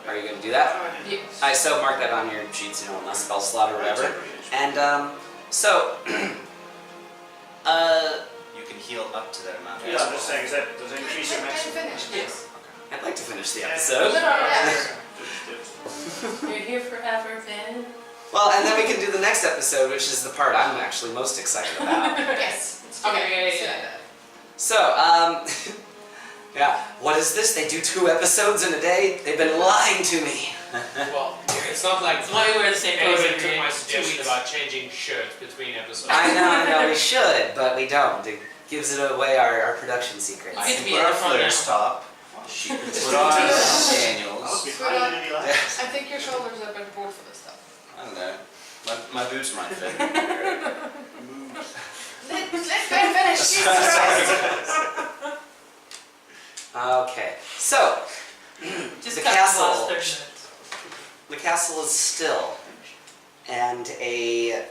Are you going to do that? Oh, I did. Yes. I so mark that on your sheets, you know, unless spell slot or whatever. Temporary HP. And, so, You can heal up to that amount. Yeah, I'm just saying, does that increase your And maximum? finish. Yes. I'd like to finish the Yeah. episode. Yes. You're here forever, Ben. Well, and then we can do the next episode, which is the part I'm actually most excited about. Yes. Okay, yeah. So, yeah, what is this? They do 2 episodes in a day? They've been lying to me. Well, it's not like That's why we wear the same clothes anyone every took my 2 suggestion weeks. about changing shirts between episodes. I know, we should, but we don't. It gives it away our production secrets. I I get to can be put at on the front Fleur's now. top. She can put on I was Daniel's. behind enemy lines. I think your shoulders have been broad for this stuff. I don't know. My boots might fit. Let's go and finish. Jesus Christ. Okay, so, Just The cut castle. the last 30 minutes. the castle is still, and a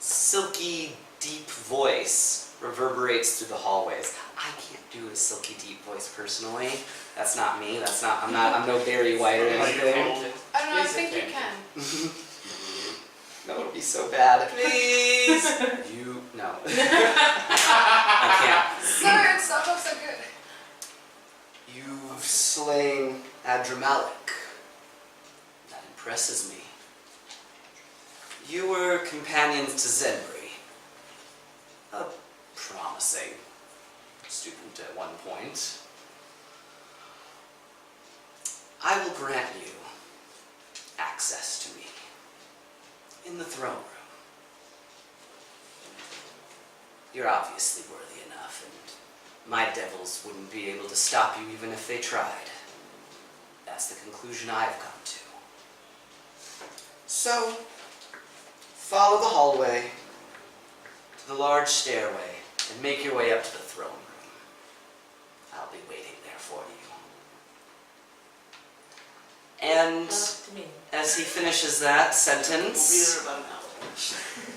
silky, deep voice reverberates through the hallways. I can't do a silky, deep voice personally. That's not me. I'm no Barry White or anything. I don't know, I Yes, think you okay. can. That would be so bad. Please. No. I can't. So, it starts off so good. You've slain Adramalik. That impresses me. You were companions to Zenbri. A promising student at one point. I will grant you access to me in the throne room. You're obviously worthy enough, and my devils wouldn't be able to stop you even if they tried. That's the conclusion I've come to. So, follow the hallway to the large stairway and make your way up to the throne room. I'll be waiting there for you. And Up to me. as he finishes that We'll be sentence, there about an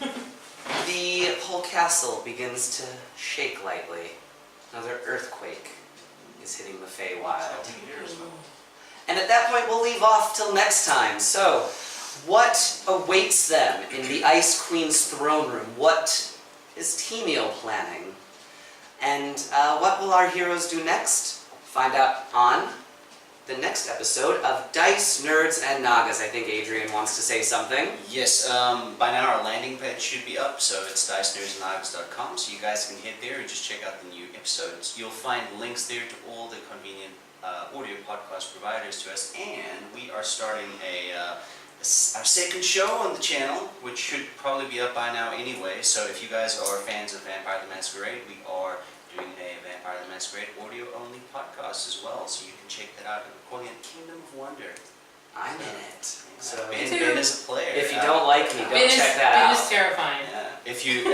hour. the whole castle begins to shake lightly. Another earthquake is hitting the Feywild. 2 years now. And at that point, we'll leave off till next time. So, what awaits them in the Ice Queen's throne room? What is Temiel planning? And what will our heroes do next? Find out on the next episode of Dice, Nerds, and Nagas. I think Adrian wants to say something. Yes, by now our landing page should be up, so it's dicenerdsnagas.com, so you guys can hit there and just check out the new episodes. You'll find links there to all the convenient audio podcast providers to us, and we are starting our second show on the channel, which should probably be up by now anyway. So if you guys are fans of Vampire the Masquerade, we are doing a Vampire the Masquerade audio-only podcast as well, so you can check that out. We're calling it Kingdom of Wonder. I'm in it. So, Ben is a player. if you don't like me, don't Ben check that is out. terrifying. Yeah. If you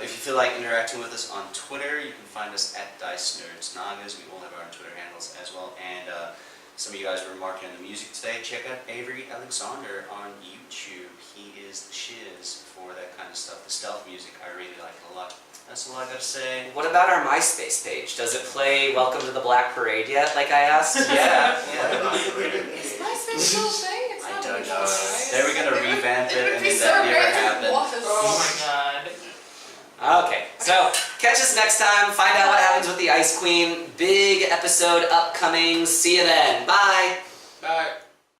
feel like interacting with us on Twitter, you can find us at Dice Nerds Nagas. We all have our own Twitter handles as well. And some of you guys were remarking on the music today. Check out Avery Alexander on YouTube. He is the shiz for that kind of stuff. The stealth music, I really like it a lot. That's all I gotta say. What about our MySpace page? Does it play Welcome to the Black Parade yet, like I asked? Yeah. Is MySpace still a thing? It's I not don't anymore, know. right? They were gonna revamp it, It would and be then so that great never if it happened. was. Oh my god. Okay, so catch us next time. Find out what happens with the Ice Queen. Big episode upcoming. See you then. Bye. Bye.